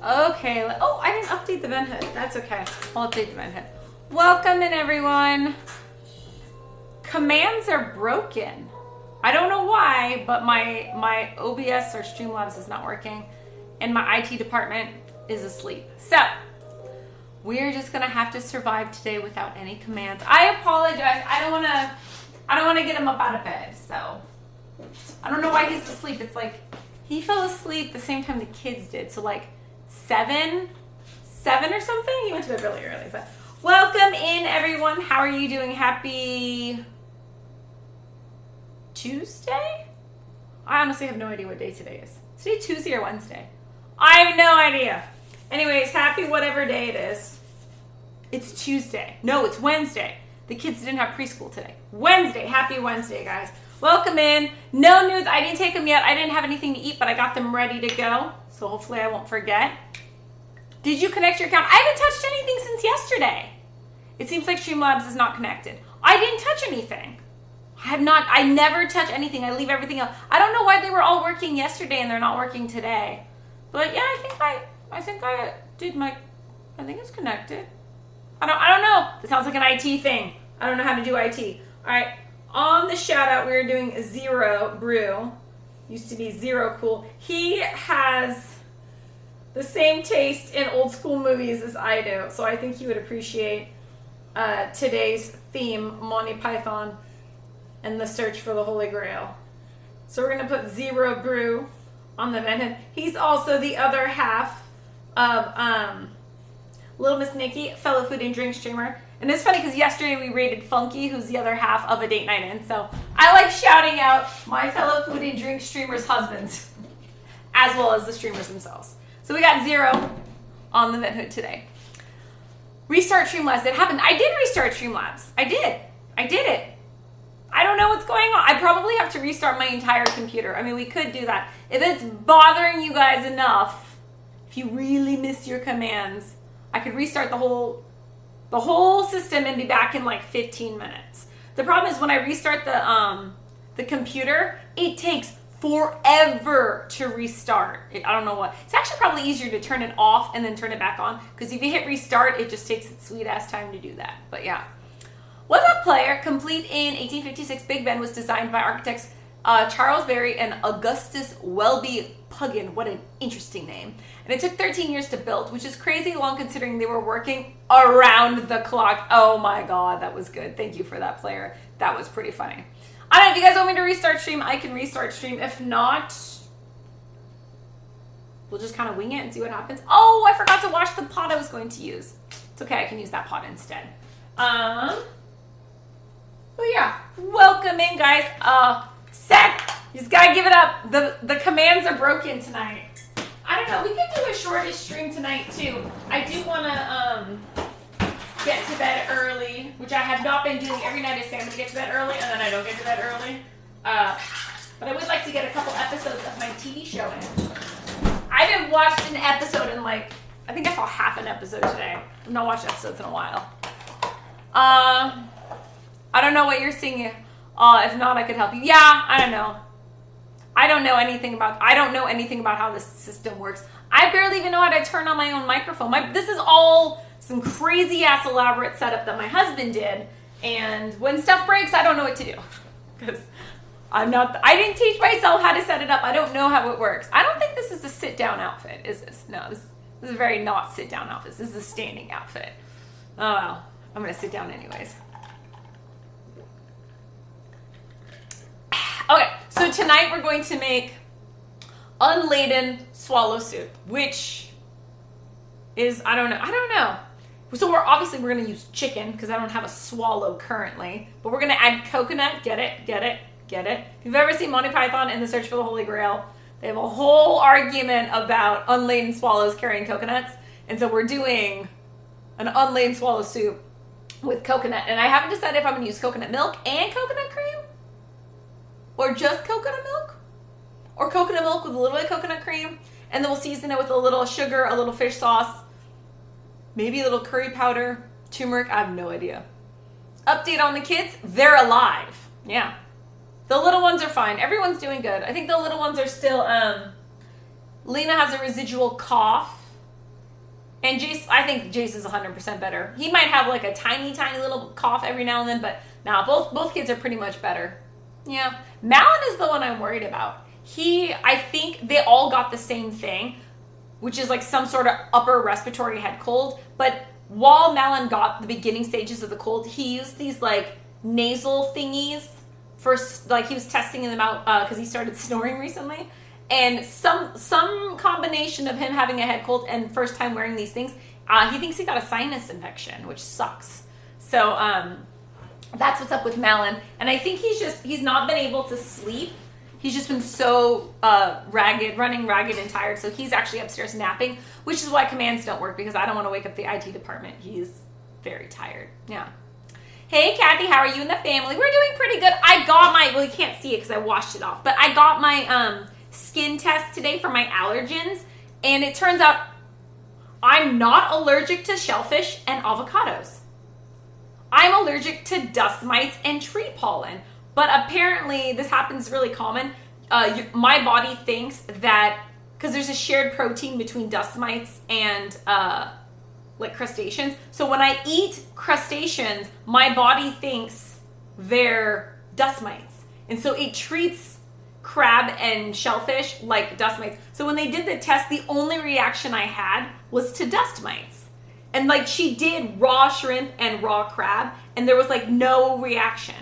Okay. Oh, I didn't update the vent hood. That's okay. I'll update the vent hood. Welcome in, everyone. Commands are broken. I don't know why, but my OBS or Streamlabs is not working, and my IT department is asleep. So we're just gonna have to survive today without any commands. I apologize. I don't wanna get him up out of bed. So I don't know why he's asleep. It's like he fell asleep the same time the kids did. So like seven or something. He went to bed really early. But welcome in, everyone. How are you doing? Happy Tuesday? I honestly have no idea what day today is. Is today Tuesday or Wednesday? I have no idea. Anyways, happy whatever day it is. It's Tuesday. No, it's Wednesday. The kids didn't have preschool today. Wednesday. Happy Wednesday, guys. Welcome in. No nudes. I didn't take them yet. I didn't have anything to eat, but I got them ready to go. So hopefully I won't forget. Did you connect your account? I haven't touched anything since yesterday. It seems like Streamlabs is not connected. I didn't touch anything. I never touch anything. I leave everything else. I don't know why they were all working yesterday and they're not working today. But yeah, I think it's connected. I don't know. It sounds like an IT thing. I don't know how to do IT. All right. On the shout out, we were doing Zero Brew. Used to be Zero Cool. He has the same taste in old school movies as I do. So I think he would appreciate today's theme, Monty Python and the search for the Holy Grail. So we're going to put Zero Brew on the vent hood. He's also the other half of Little Miss Nikki, fellow food and drink streamer. And it's funny because yesterday we rated Funky, who's the other half of A Date Night In. So I like shouting out my fellow food and drink streamers' husbands, as well as the streamers themselves. So we got Zero on the vent hood today. Restart Streamlabs. It happened. I did restart Streamlabs. I did it. I don't know what's going on. I probably have to restart my entire computer. I mean, we could do that. If it's bothering you guys enough, if you really miss your commands, I could restart the whole system and be back in like 15 minutes. The problem is when I restart the computer, it takes forever to restart. I don't know what. It's actually probably easier to turn it off and then turn it back on, because if you hit restart, it just takes its sweet ass time to do that. But yeah. What's Up Player, complete in 1856, Big Ben, was designed by architects Charles Berry and Augustus Welby Puggin. What an interesting name. And it took 13 years to build, which is crazy long considering they were working around the clock. Oh my God, that was good. Thank you for that, Player. That was pretty funny. I don't know if you guys want me to restart stream, I can restart stream. If not, we'll just kind of wing it and see what happens. Oh, I forgot to wash the pot I was going to use. It's okay, I can use that pot instead. But yeah, welcome in, guys. Seth, you just gotta give it up. The commands are broken tonight. I don't know, we could do a shortish stream tonight too. I do wanna get to bed early, which I have not been doing every night. I say I'm gonna get to bed early and then I don't get to bed early. But I would like to get a couple episodes of my TV show in. I haven't watched an episode in I think I saw half an episode today. I've not watched episodes in a while. I don't know what you're seeing. If not, I could help you. Yeah, I don't know. I don't know anything about how this system works. I barely even know how to turn on my own microphone. This is all some crazy ass elaborate setup that my husband did. And when stuff breaks, I don't know what to do. Because I didn't teach myself how to set it up. I don't know how it works. I don't think this is a sit down outfit, is this? No, this is a very not sit down outfit. This is a standing outfit. Oh well, I'm going to sit down anyways. Okay, so tonight we're going to make unladen swallow soup, which is, I don't know. So we're going to use chicken because I don't have a swallow currently, but we're going to add coconut. Get it? If you've ever seen Monty Python and the Search for the Holy Grail, they have a whole argument about unladen swallows carrying coconuts. And so we're doing an unladen swallow soup with coconut. And I haven't decided if I'm going to use coconut milk and coconut cream, or just coconut milk, or coconut milk with a little bit of coconut cream, and then we'll season it with a little sugar, a little fish sauce, maybe a little curry powder, turmeric. I have no idea. Update on the kids, they're alive. Yeah. The little ones are fine. Everyone's doing good. I think the little ones are still, Lena has a residual cough. And Jace, I think Jace is 100% better. He might have like a tiny, tiny little cough every now and then, but now both kids are pretty much better. Yeah. Malin is the one I'm worried about. I think they all got the same thing, which is like some sort of upper respiratory head cold. But while Malin got the beginning stages of the cold, he used these like nasal thingies first, like he was testing them out because he started snoring recently. And some combination of him having a head cold and first time wearing these things, he thinks he got a sinus infection, which sucks. So that's what's up with Malin. And I think he's not been able to sleep. He's just been so running ragged and tired. So he's actually upstairs napping, which is why commands don't work, because I don't want to wake up the IT department. He's very tired. Yeah. Hey, Kathy, how are you and the family? We're doing pretty good. I got well, you can't see it because I washed it off, but I got my skin test today for my allergens, and it turns out I'm not allergic to shellfish and avocados. I'm allergic to dust mites and tree pollen, but apparently this happens really common. My body thinks that because there's a shared protein between dust mites and like crustaceans. So when I eat crustaceans, my body thinks they're dust mites. And so it treats crab and shellfish like dust mites. So when they did the test, the only reaction I had was to dust mites. And like she did raw shrimp and raw crab, and there was like no reaction.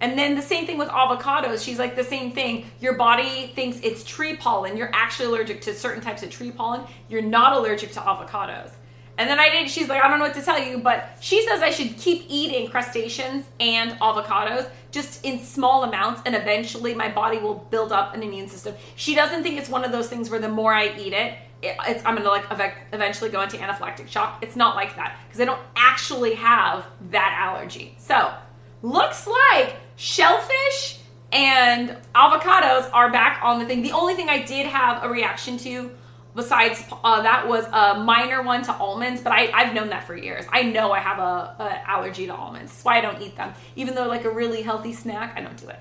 And then the same thing with avocados. She's like the same thing. Your body thinks it's tree pollen. You're actually allergic to certain types of tree pollen. You're not allergic to avocados. And then she's like, I don't know what to tell you, but she says I should keep eating crustaceans and avocados just in small amounts, and eventually my body will build up an immune system. She doesn't think it's one of those things where the more I eat I'm going to like eventually go into anaphylactic shock. It's not like that, because I don't actually have that allergy. So looks like shellfish and avocados are back on the thing. The only thing I did have a reaction to besides that was a minor one to almonds, but I've known that for years. I know I have a allergy to almonds. That's why I don't eat them. Even though like a really healthy snack, I don't do it.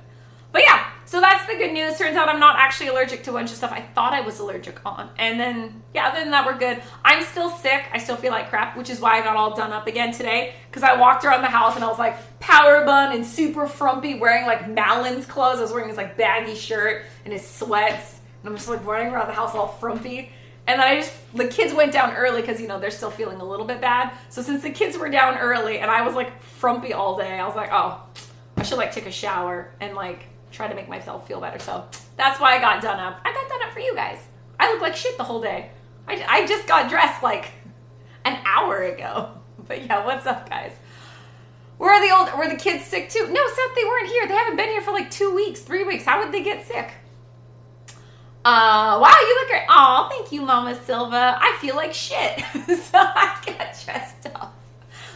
But yeah, so that's the good news. Turns out I'm not actually allergic to a bunch of stuff I thought I was allergic on. And then, yeah, other than that, we're good. I'm still sick. I still feel like crap, which is why I got all done up again today. Because I walked around the house and I was like power bun and super frumpy, wearing like Malin's clothes. I was wearing this like baggy shirt and his sweats. And I'm just like running around the house all frumpy. And then the kids went down early because, they're still feeling a little bit bad. So since the kids were down early and I was like frumpy all day, I was like, oh, I should like take a shower and like try to make myself feel better. So that's why I got done up. I got done up for you guys. I look like shit the whole day. I just got dressed like an hour ago. But yeah, what's up, guys? Were the kids sick too? No, Seth, they weren't here. They haven't been here for like 2 weeks, 3 weeks. How would they get sick? Wow, you look great. Aw, thank you, Mama Silva. I feel like shit. So I got dressed up.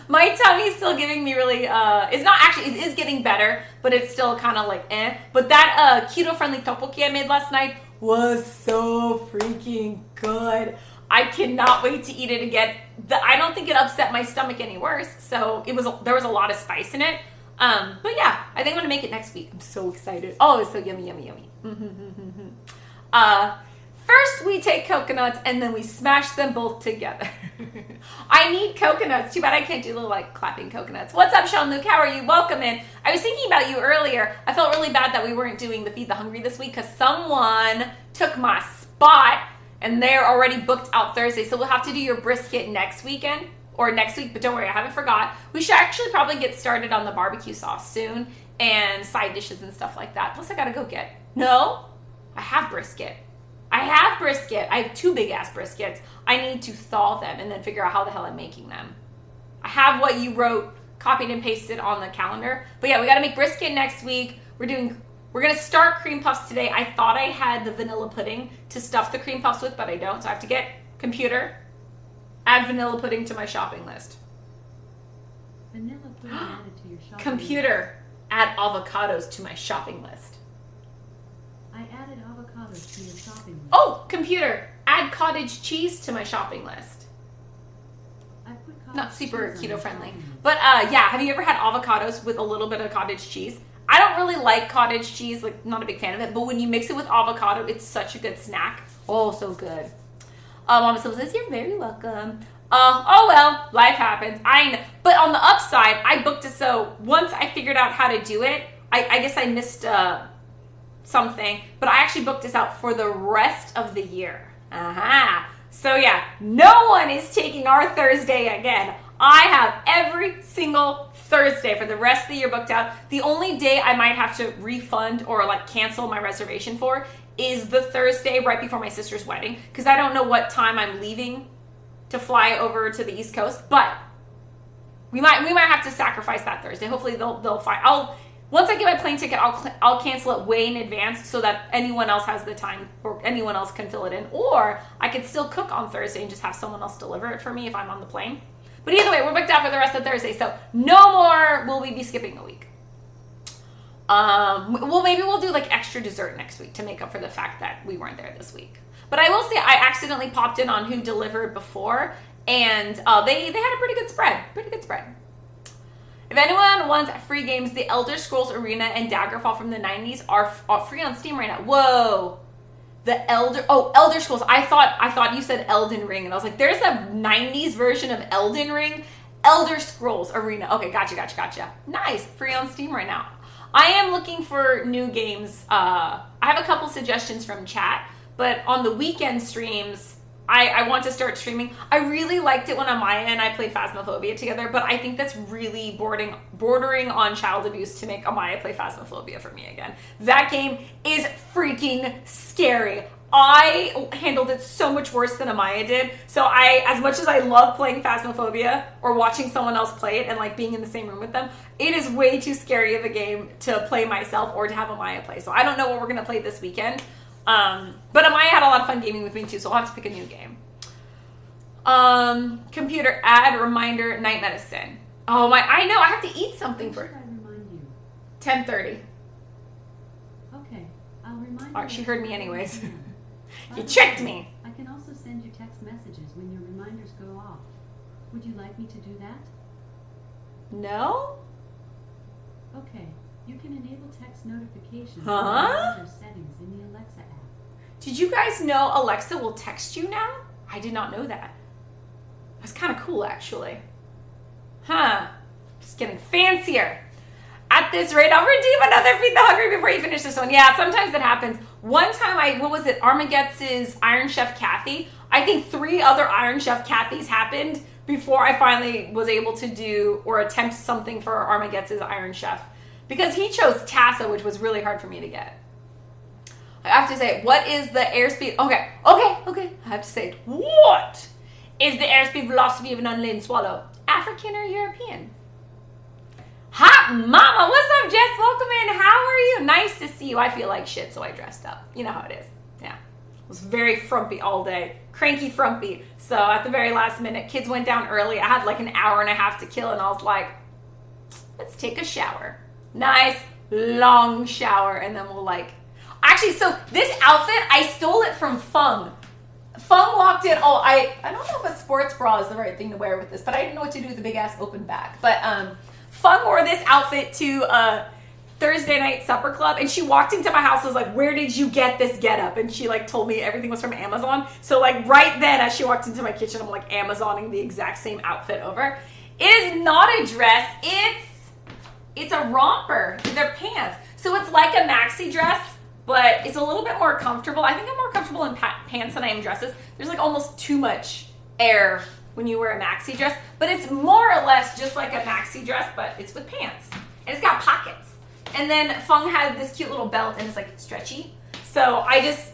My tummy's still giving me really, it's not actually, it is getting better, but it's still kind of like But that keto-friendly tteokbokki I made last night was so freaking good. I cannot wait to eat it again. I don't think it upset my stomach any worse, so there was a lot of spice in it. But yeah, I think I'm gonna make it next week. I'm so excited. Oh, it's so yummy, yummy, yummy. First we take coconuts and then we smash them both together. I need coconuts. Too bad I can't do the like clapping coconuts. What's up, Sean Luke? How are you? Welcome in. I was thinking about you earlier. I felt really bad that we weren't doing the Feed the Hungry this week because someone took my spot and they're already booked out Thursday. So we'll have to do your brisket next weekend or next week, but don't worry, I haven't forgot. We should actually probably get started on the barbecue sauce soon and side dishes and stuff like that. Plus I gotta go get, no, I have brisket. I have 2 big ass briskets. I need to thaw them and then figure out how the hell I'm making them. I have what you wrote, copied and pasted on the calendar. But yeah, we got to make brisket next week. We're going to start cream puffs today. I thought I had the vanilla pudding to stuff the cream puffs with, but I don't. So I have to get computer, add vanilla pudding to my shopping list. Vanilla pudding added to your shopping Computer, add avocados to my shopping list. I added avocados to your shopping list. Oh, computer, add cottage cheese to my shopping list. I put cottage Not super cheese on your keto friendly. shopping list. But yeah, have you ever had avocados with a little bit of cottage cheese? I don't really like cottage cheese, like not a big fan of it, but when you mix it with avocado, it's such a good snack. Oh, so good. Mama still says, you're very welcome. Oh well, life happens. I know. But on the upside, I booked it so once I figured out how to do it, I guess I missed something, but I actually booked this out for the rest of the year. So yeah, no one is taking our Thursday again. I have every single Thursday for the rest of the year booked out. The only day I might have to refund or like cancel my reservation for is the Thursday right before my sister's wedding, because I don't know what time I'm leaving to fly over to the East Coast, but we might have to sacrifice that Thursday. Hopefully they'll find. Once I get my plane ticket, I'll cancel it way in advance so that anyone else has the time or anyone else can fill it in, or I could still cook on Thursday and just have someone else deliver it for me if I'm on the plane. But either way, we're booked out for the rest of Thursday, so no more will we be skipping a week. Well, maybe we'll do like extra dessert next week to make up for the fact that we weren't there this week. But I will say I accidentally popped in on who delivered before, and they had a pretty good spread. If anyone wants free games, the Elder Scrolls Arena and Daggerfall from the 90s are free on Steam right now. Whoa. Elder Scrolls. I thought you said Elden Ring, and I was like, there's a 90s version of Elden Ring. Elder Scrolls Arena. Okay, gotcha. Nice. Free on Steam right now. I am looking for new games. I have a couple suggestions from chat, but on the weekend streams, I want to start streaming. I really liked it when Amaya and I played Phasmophobia together, but I think that's really bordering on child abuse to make Amaya play Phasmophobia for me again. That game is freaking scary. I handled it so much worse than Amaya did. So as much as I love playing Phasmophobia or watching someone else play it and like being in the same room with them, it is way too scary of a game to play myself or to have Amaya play. So I don't know what we're going to play this weekend. But Amaya had a lot of fun gaming with me too, so I'll have to pick a new game. Computer add reminder night medicine. Oh my, I know, I have to eat something for When should I remind you? 10:30. Okay, I'll remind you. Alright, she heard me anyways. By You the tricked way, me. I can also send you text messages when your reminders go off. Would you like me to do that? No? Okay, you can enable text notifications Huh? in the reminder settings in the Alexa app. Did you guys know Alexa will text you now? I did not know that. That's kind of cool, actually. Just getting fancier. At this rate, I'll redeem another Feed the Hungry before you finish this one. Yeah, sometimes it happens. One time, Armageddon's Iron Chef Kathy. I think 3 other Iron Chef Kathys happened before I finally was able to do or attempt something for Armageddon's Iron Chef. Because he chose Tassa, which was really hard for me to get. I have to say, what is the airspeed? Okay. I have to say it. What is the airspeed velocity of an unladen swallow? African or European? Hot mama, what's up, Jess? Welcome in. How are you? Nice to see you. I feel like shit, so I dressed up. You know how it is. Yeah. I was very frumpy all day. Cranky frumpy. So at the very last minute, kids went down early. I had like an hour and a half to kill, and I was like, let's take a shower. Nice, long shower, and then we'll like... Actually, so this outfit, I stole it from Fung. Fung walked in. Oh, I don't know if a sports bra is the right thing to wear with this, but I didn't know what to do with the big ass open back. But Fung wore this outfit to Thursday night supper club, and she walked into my house and was like, where did you get this getup? And she like told me everything was from Amazon. So like right then as she walked into my kitchen, I'm like Amazoning the exact same outfit over. It is not a dress. It's a romper. They're pants. So it's like a maxi dress, but it's a little bit more comfortable. I think I'm more comfortable in pants than I am dresses. There's like almost too much air when you wear a maxi dress, but it's more or less just like a maxi dress, but it's with pants. And it's got pockets. And then Fung had this cute little belt and it's like stretchy. So I just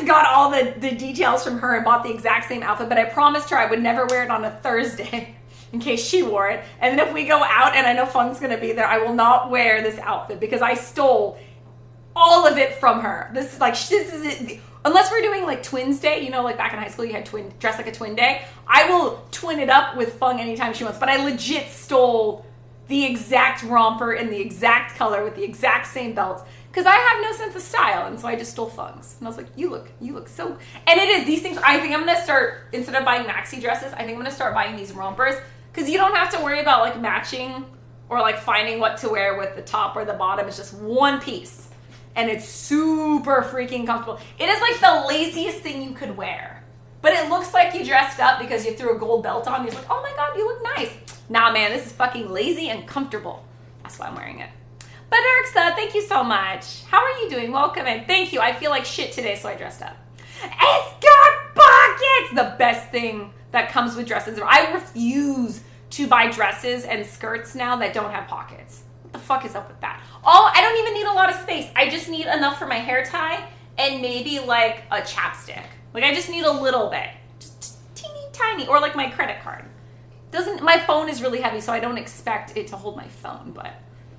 got all the details from her and bought the exact same outfit, but I promised her I would never wear it on a Thursday in case she wore it. And then if we go out and I know Fung's gonna be there, I will not wear this outfit because I stole all of it from her. This is it. Unless we're doing like twins day, you know, like back in high school you had dress like a twin day. I will twin it up with Fung anytime she wants, but I legit stole the exact romper in the exact color with the exact same belts because I have no sense of style, and so I just stole Fung's. And I was like, you look so... And it is, these things, I think I'm going to start, instead of buying maxi dresses, I think I'm going to start buying these rompers because you don't have to worry about like matching or like finding what to wear with the top or the bottom. It's just one piece. And it's super freaking comfortable. It is like the laziest thing you could wear. But it looks like you dressed up because you threw a gold belt on. You're like, oh my God, you look nice. Nah, man, this is fucking lazy and comfortable. That's why I'm wearing it. But Erxa, thank you so much. How are you doing? Welcome in. Thank you. I feel like shit today, so I dressed up. It's got pockets! The best thing that comes with dresses. I refuse to buy dresses and skirts now that don't have pockets. What the fuck is up with that? I don't even need a lot of space. I just need enough for my hair tie and maybe like a chapstick. Like I just need a little bit. Just teeny tiny. Or like my credit card. My phone is really heavy, so I don't expect it to hold my phone, but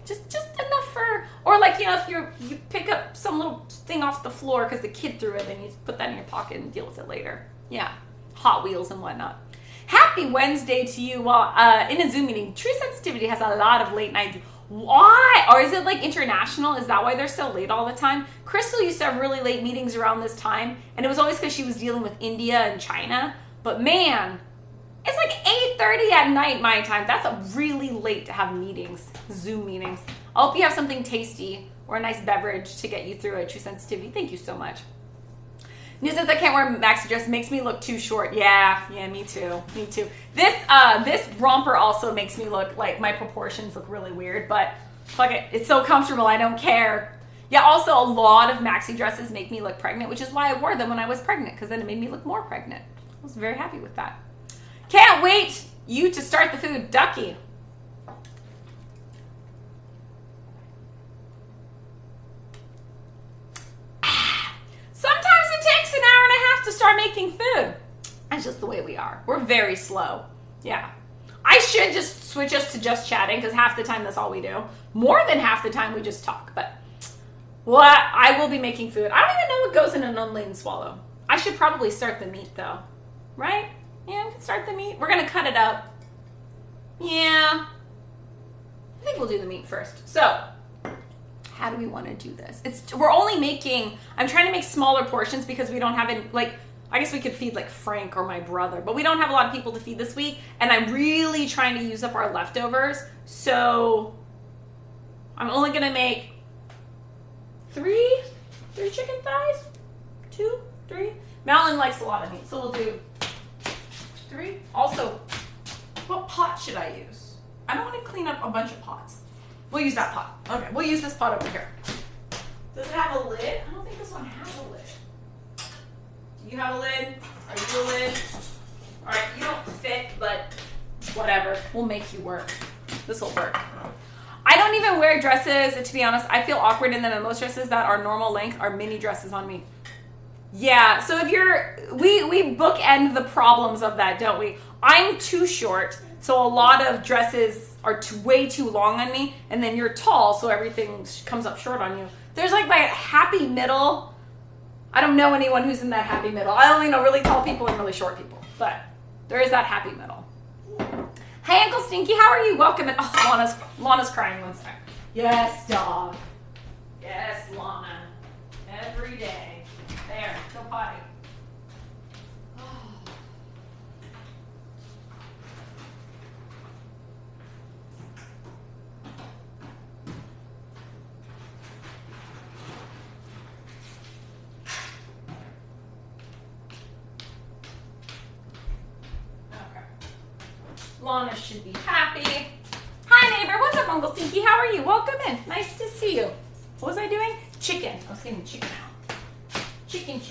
just enough for, or like, you know, if you pick up some little thing off the floor because the kid threw it, then you put that in your pocket and deal with it later. Yeah, Hot Wheels and whatnot. Happy Wednesday to you. Well, in a Zoom meeting, True Sensitivity has a lot of late nights. Why? Or is it like international? Is that why they're so late all the time? Crystal used to have really late meetings around this time, and it was always because she was dealing with India and China. But man, it's like 8:30 at night my time. That's really late to have meetings, Zoom meetings. I hope you have something tasty or a nice beverage to get you through it. True Sensitivity, thank you so much. New says I can't wear maxi dress. Makes me look too short. Yeah, me too. Me too. This romper also makes me look like my proportions look really weird, but fuck it. It's so comfortable. I don't care. Yeah, also a lot of maxi dresses make me look pregnant, which is why I wore them when I was pregnant, because then it made me look more pregnant. I was very happy with that. Can't wait you to start the food, Ducky. Sometimes it takes an hour and a half to start making food. That's just the way we are. We're very slow. Yeah. I should just switch us to just chatting because half the time that's all we do. More than half the time we just talk. But I will be making food. I don't even know what goes in an unladen swallow. I should probably start the meat though. Right? Yeah, we can start the meat. We're going to cut it up. Yeah. I think we'll do the meat first. So, how do we want to do this? We're only making, I'm trying to make smaller portions because we don't have any, like, I guess we could feed like Frank or my brother, but we don't have a lot of people to feed this week. And I'm really trying to use up our leftovers. So, I'm only going to make three chicken thighs? 2, 3. Malin likes a lot of meat, so we'll do 3. Also, what pot should I use? I don't want to clean up a bunch of pots. We'll use that pot. Okay, we'll use this pot over here. Does it have a lid? I don't think this one has a lid. Do you have a lid? Are you a lid? All right, you don't fit, but whatever. We'll make you work. This will work. I don't even wear dresses, to be honest. I feel awkward in them, and most dresses that are normal length are mini dresses on me. Yeah, so if we bookend the problems of that, don't we? I'm too short, so a lot of dresses are way too long on me, and then you're tall, so everything comes up short on you. There's like my happy middle. I don't know anyone who's in that happy middle. I only know really tall people and really short people, but there is that happy middle. Hey, Uncle Stinky, how are you? Welcome in. Oh, Lana's crying. One sec. Yes, dog. Yes, Lana. Every day. There, go potty. Okay. Lana should be happy. Hi, neighbor. What's up, Uncle Stinky? How are you? Welcome in. Nice to see you. What was I doing? Chicken. I was saying chicken now. Chicken.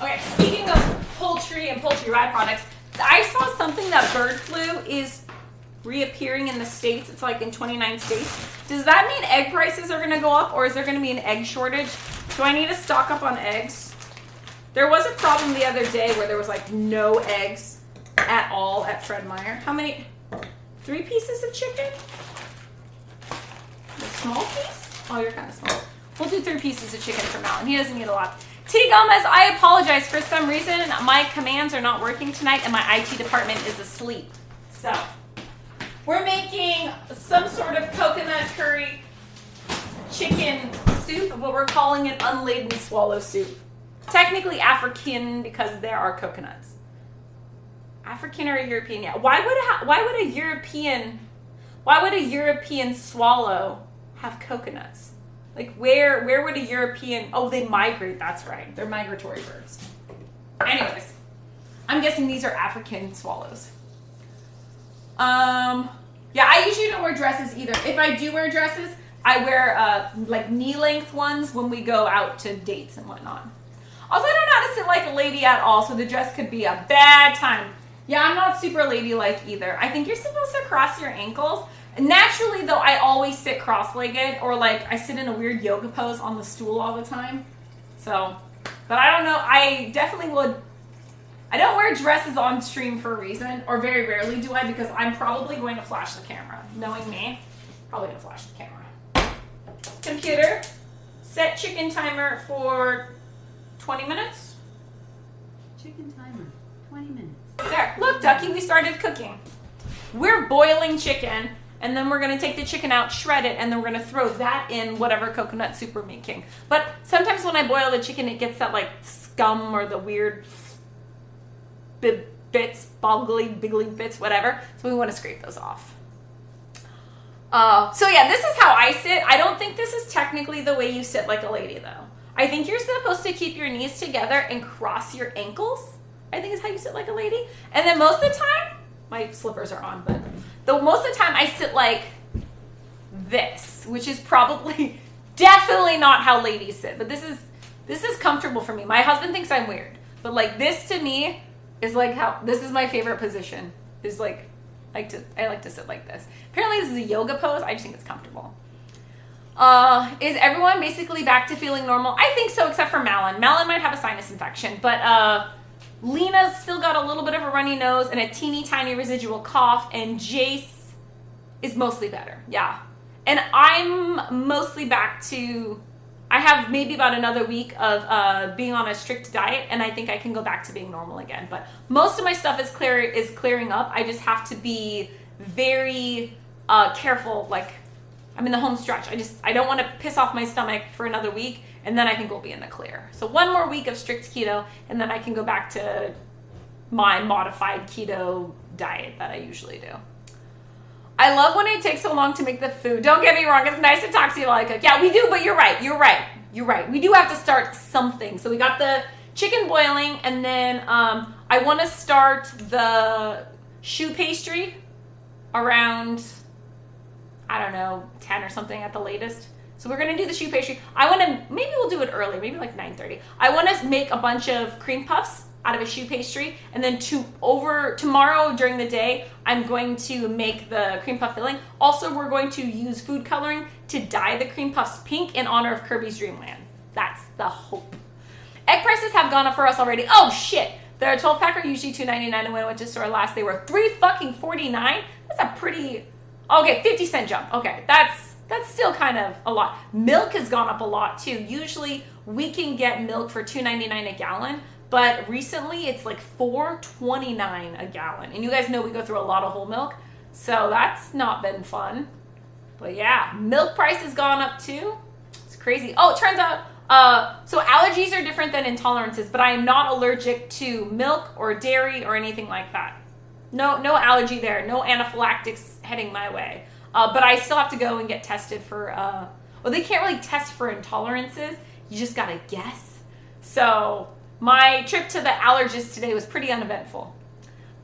Okay, speaking of poultry and poultry rye products, I saw something that bird flu is reappearing in the States. It's like in 29 states. Does that mean egg prices are going to go up, or is there going to be an egg shortage? Do I need to stock up on eggs? There was a problem the other day where there was like no eggs at all at Fred Meyer. How many? 3 pieces of chicken? A small piece? Oh, you're kind of small. We'll do 3 pieces of chicken from now on. He doesn't eat a lot. T. Gomez, I apologize. For some reason, my commands are not working tonight, and my IT department is asleep. So, we're making some sort of coconut curry chicken soup, but we're calling it unladen swallow soup. Technically African because there are coconuts. African or European? Yeah. Why would a European swallow have coconuts? Like where would a European? Oh, they migrate. That's right. They're migratory birds. Anyways, I'm guessing these are African swallows. Yeah, I usually don't wear dresses either. If I do wear dresses, I wear like knee-length ones when we go out to dates and whatnot. Also, I don't know how to sit like a lady at all, so the dress could be a bad time. Yeah, I'm not super ladylike either. I think you're supposed to cross your ankles. Naturally, though, I always sit cross-legged, or like I sit in a weird yoga pose on the stool all the time. So, but I don't know. I definitely would. I don't wear dresses on stream for a reason, or very rarely do I, because I'm probably going to flash the camera. Knowing me, probably going to flash the camera. Computer, set chicken timer for 20 minutes. Chicken timer, 20 minutes. There, look, Ducky, we started cooking. We're boiling chicken, and then we're going to take the chicken out, shred it, and then we're going to throw that in whatever coconut soup we're making. But sometimes when I boil the chicken, it gets that like scum or the weird bits, biggly bits, whatever. So we want to scrape those off. So yeah, this is how I sit. I don't think this is technically the way you sit like a lady, though. I think you're supposed to keep your knees together and cross your ankles. I think is how you sit like a lady. And then most of the time, my slippers are on, but most of the time I sit like this, which is probably definitely not how ladies sit. But this is comfortable for me. My husband thinks I'm weird, but like this to me is like how this is my favorite position. Is like I like to sit like this. Apparently this is a yoga pose. I just think it's comfortable. Is everyone basically back to feeling normal? I think so, except for Malin. Malin might have a sinus infection, but Lena's still got a little bit of a runny nose and a teeny tiny residual cough, and Jace is mostly better. Yeah. And I'm mostly back to, I have maybe about another week of being on a strict diet, and I think I can go back to being normal again. But most of my stuff is clearing up. I just have to be very careful. Like, I'm in the home stretch. I don't want to piss off my stomach for another week, and then I think we'll be in the clear. So one more week of strict keto, and then I can go back to my modified keto diet that I usually do. I love when it takes so long to make the food. Don't get me wrong, it's nice to talk to you while I cook. Yeah, we do, but you're right. We do have to start something. So we got the chicken boiling, and then I want to start the choux pastry around, I don't know, 10 or something at the latest. So we're going to do the choux pastry. Maybe we'll do it early, maybe like 9:30. I want to make a bunch of cream puffs out of a choux pastry, and then tomorrow during the day, I'm going to make the cream puff filling. Also, we're going to use food coloring to dye the cream puffs pink in honor of Kirby's Dream Land. That's the hope. Egg prices have gone up for us already. Oh shit! They're a 12-pack are usually $2.99, and when I went to the store last, they were $3.49. That's a pretty, okay, 50-cent jump. Okay, that's still kind of a lot. Milk has gone up a lot too. Usually we can get milk for $2.99 a gallon, but recently it's like $4.29 a gallon. And you guys know we go through a lot of whole milk, so that's not been fun. But yeah, milk price has gone up too. It's crazy. Oh, it turns out, so allergies are different than intolerances, but I am not allergic to milk or dairy or anything like that. No allergy there. No anaphylactics heading my way. But I still have to go and get tested for, well, they can't really test for intolerances. You just gotta guess. So my trip to the allergist today was pretty uneventful.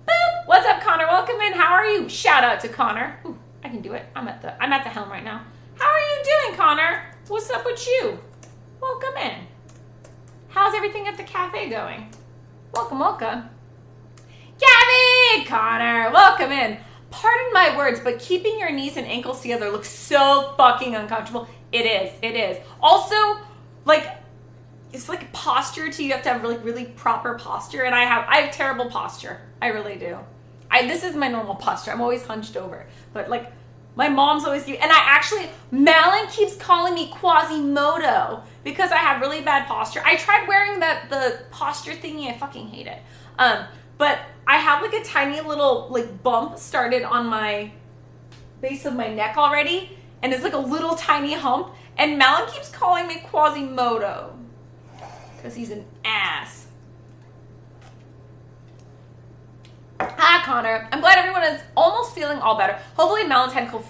Boop! What's up, Connor? Welcome in. How are you? Shout out to Connor. Ooh, I can do it. I'm at the helm right now. How are you doing, Connor? What's up with you? Welcome in. How's everything at the cafe going? Welcome. Gabby! Connor, welcome in. Pardon my words, but keeping your knees and ankles together looks so fucking uncomfortable. It is. Also, like, it's like posture too. You have to have really proper posture, and I have terrible posture. I really do. This is my normal posture. I'm always hunched over. But like, my mom's always Malin keeps calling me Quasimodo because I have really bad posture. I tried wearing the posture thingy. I fucking hate it. But I have like a tiny little like bump started on my base of my neck already, and it's like a little tiny hump, and Malin keeps calling me Quasimodo because he's an ass. Hi, Connor. I'm glad everyone is almost feeling all better. Hopefully Malin's head cold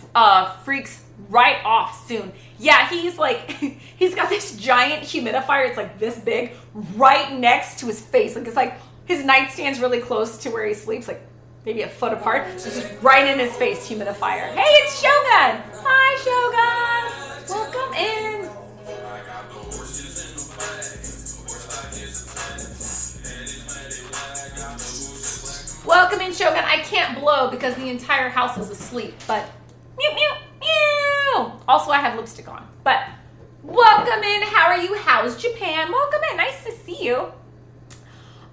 freaks right off soon. Yeah, he's like, he's got this giant humidifier. It's like this big, right next to his face. Like it's like his nightstand's really close to where he sleeps, like maybe a foot apart. So it's just right in his face, humidifier. Hey, it's Shogun. Hi, Shogun. Welcome in. Welcome in, Shogun. I can't blow because the entire house is asleep, but mew, mew, mew. Also, I have lipstick on, but welcome in. How are you? How's Japan? Welcome in. Nice to see you.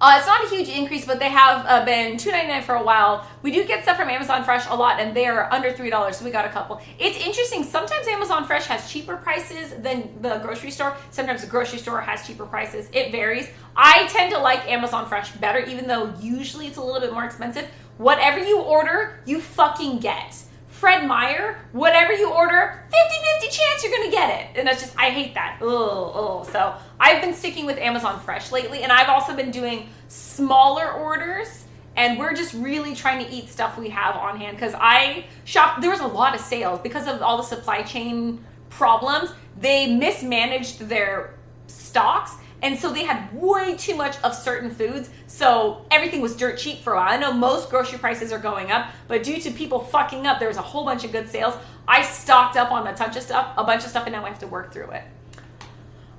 It's not a huge increase, but they have been $2.99 for a while. We do get stuff from Amazon Fresh a lot, and they are under $3, so we got a couple. It's interesting. Sometimes Amazon Fresh has cheaper prices than the grocery store. Sometimes the grocery store has cheaper prices. It varies. I tend to like Amazon Fresh better, even though usually it's a little bit more expensive. Whatever you order, you fucking get. Fred Meyer, whatever you order, 50-50 chance you're gonna get it. And that's just, I hate that. Ugh. So I've been sticking with Amazon Fresh lately, and I've also been doing smaller orders, and we're just really trying to eat stuff we have on hand, because I shopped, there was a lot of sales. Because of all the supply chain problems, they mismanaged their stocks, and so they had way too much of certain foods. So everything was dirt cheap for a while. I know most grocery prices are going up, but due to people fucking up, there was a whole bunch of good sales. I stocked up on a bunch of stuff, and now I have to work through it.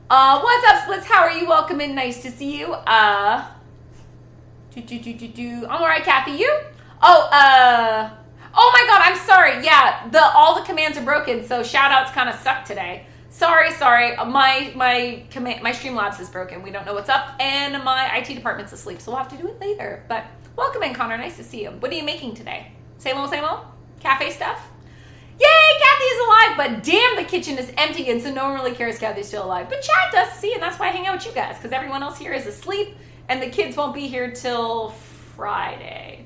What's up, Splits? How are you? Welcome in. Nice to see you. I'm all right, Kathy. You? Oh my God. I'm sorry. Yeah, all the commands are broken, so shout outs kind of suck today. Sorry. My Streamlabs is broken. We don't know what's up, and my IT department's asleep, so we'll have to do it later. But welcome in, Connor. Nice to see you. What are you making today? Same old? Cafe stuff? Yay, Kathy is alive, but damn, the kitchen is empty, and so no one really cares Kathy's still alive. But chat does, see, and that's why I hang out with you guys, because everyone else here is asleep, and the kids won't be here till Friday.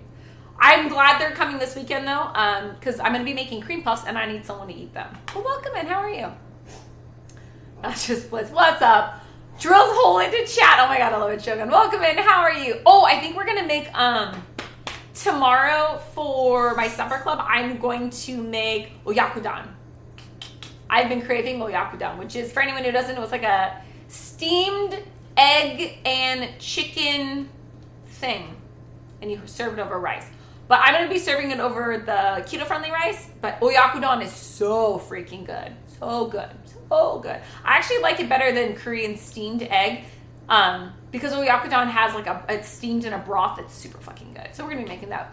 I'm glad they're coming this weekend, though, because I'm going to be making cream puffs, and I need someone to eat them. Well, welcome in. How are you? That's just Blitz. What's up? Drills hole into chat. Oh my God, I love it, Shogun. Welcome in. How are you? Oh, I think we're going to make, tomorrow for my supper club, I'm going to make oyakudon. I've been craving oyakudon, which is, for anyone who doesn't know, it's like a steamed egg and chicken thing, and you serve it over rice. But I'm going to be serving it over the keto-friendly rice, but oyakudon is so freaking good. So good. So good. I actually like it better than Korean steamed egg, because oyakudon has like it's steamed in a broth that's super fucking good. So we're going to be making that.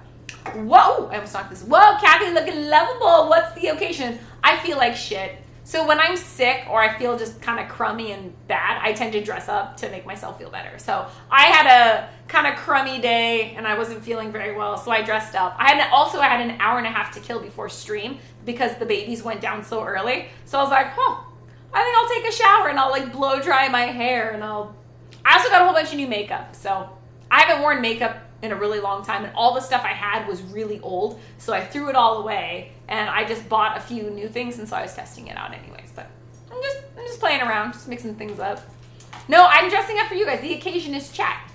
Whoa! I almost knocked this. Whoa, Kathy looking lovable. What's the occasion? I feel like shit. So when I'm sick or I feel just kind of crummy and bad, I tend to dress up to make myself feel better. So I had a kind of crummy day and I wasn't feeling very well, so I dressed up. I had an hour and a half to kill before stream because the babies went down so early. So I was like, I think I'll take a shower and I'll like blow dry my hair, and I also got a whole bunch of new makeup. So I haven't worn makeup in a really long time, and all the stuff I had was really old, so I threw it all away, and I just bought a few new things, and so I was testing it out anyways. But I'm just playing around, just mixing things up. No, I'm dressing up for you guys. The occasion is chat.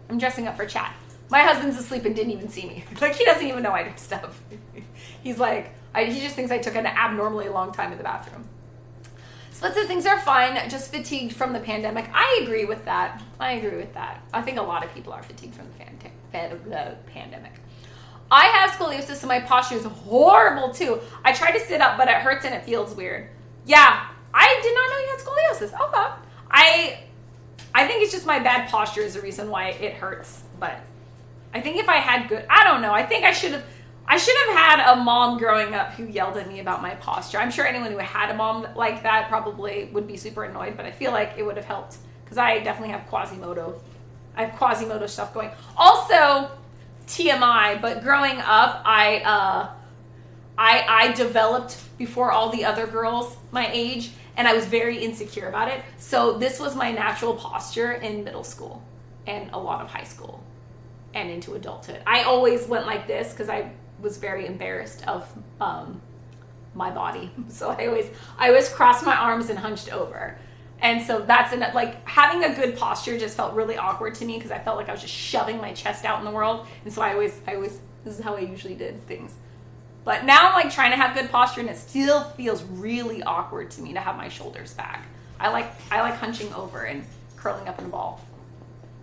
I'm dressing up for chat. My husband's asleep and didn't even see me. Like, he doesn't even know I did stuff. He's like, he just thinks I took an abnormally long time in the bathroom. Split says things are fine, just fatigued from the pandemic. I agree with that. I think a lot of people are fatigued from the pandemic. I have scoliosis, so my posture is horrible too. I try to sit up, but it hurts and it feels weird. Yeah, I did not know you had scoliosis. Okay. I think it's just my bad posture is the reason why it hurts. But I think if I had I don't know. I think I should have had a mom growing up who yelled at me about my posture. I'm sure anyone who had a mom like that probably would be super annoyed, but I feel like it would have helped because I definitely have Quasimodo. I have Quasimodo stuff going. Also, TMI, but growing up, I developed before all the other girls my age, and I was very insecure about it. So this was my natural posture in middle school and a lot of high school and into adulthood. I always went like this because I was very embarrassed of my body. So I always crossed my arms and hunched over. And so that's like having a good posture just felt really awkward to me because I felt like I was just shoving my chest out in the world. And so I always this is how I usually did things. But now I'm like trying to have good posture and it still feels really awkward to me to have my shoulders back. I like hunching over and curling up in a ball.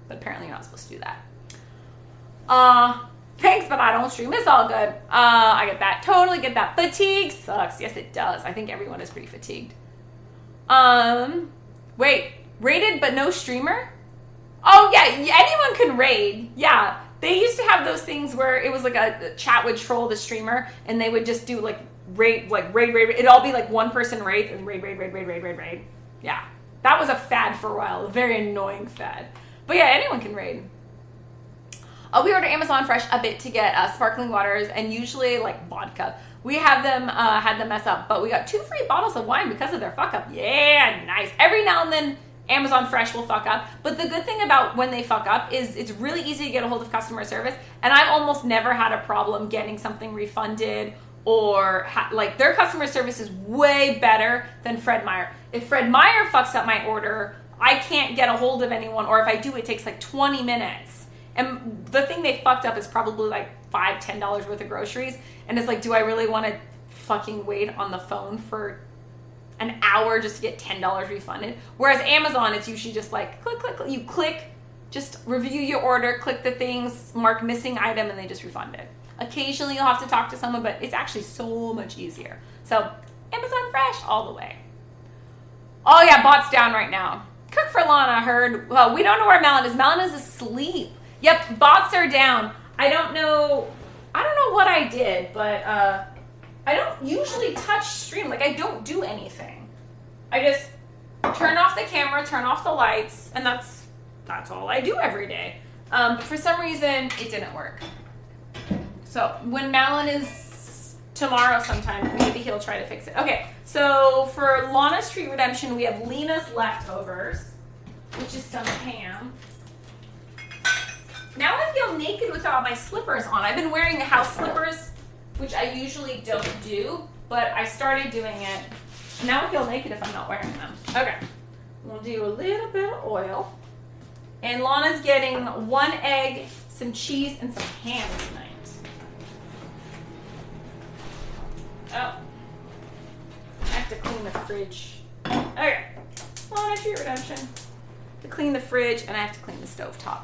But apparently you're not supposed to do that. Thanks, but I don't stream. It's all good. I get that. Totally get that. Fatigue sucks. Yes, it does. I think everyone is pretty fatigued. Wait. Rated but no streamer? Oh, yeah. Anyone can raid. Yeah. They used to have those things where it was like a chat would troll the streamer and they would just do like raid. It'd all be like one person raid and raid. Yeah. That was a fad for a while. A very annoying fad. But yeah, anyone can raid. We order Amazon Fresh a bit to get sparkling waters and usually like vodka. We have them had them mess up, but we got 2 free bottles of wine because of their fuck up. Yeah, nice. Every now and then Amazon Fresh will fuck up, but the good thing about when they fuck up is it's really easy to get a hold of customer service, and I've almost never had a problem getting something refunded or like their customer service is way better than Fred Meyer. If Fred Meyer fucks up my order, I can't get a hold of anyone, or if I do, it takes like 20 minutes. And the thing they fucked up is probably like $5-10 worth of groceries. And it's like, do I really want to fucking wait on the phone for an hour just to get $10 refunded? Whereas Amazon, it's usually just like, click. You click, just review your order, click the things, mark missing item, and they just refund it. Occasionally you'll have to talk to someone, but it's actually so much easier. So Amazon Fresh all the way. Oh yeah, bot's down right now. Cook for Lana, heard. Well, we don't know where Melon is. Melon is asleep. Yep, bots are down. I don't know what I did, but I don't usually touch stream. Like, I don't do anything. I just turn off the camera, turn off the lights, and that's all I do every day. But for some reason, it didn't work. So when Malin is tomorrow sometime, maybe he'll try to fix it. Okay, so for Lana's Treat Redemption, we have Lena's leftovers, which is some ham. Now I feel naked without my slippers on. I've been wearing the house slippers, which I usually don't do, but I started doing it. Now I feel naked if I'm not wearing them. Okay, we'll do a little bit of oil. And Lana's getting 1 egg, some cheese, and some ham tonight. Oh, I have to clean the fridge. Okay, Lana Treat Redemption. To clean the fridge, and I have to clean the stovetop.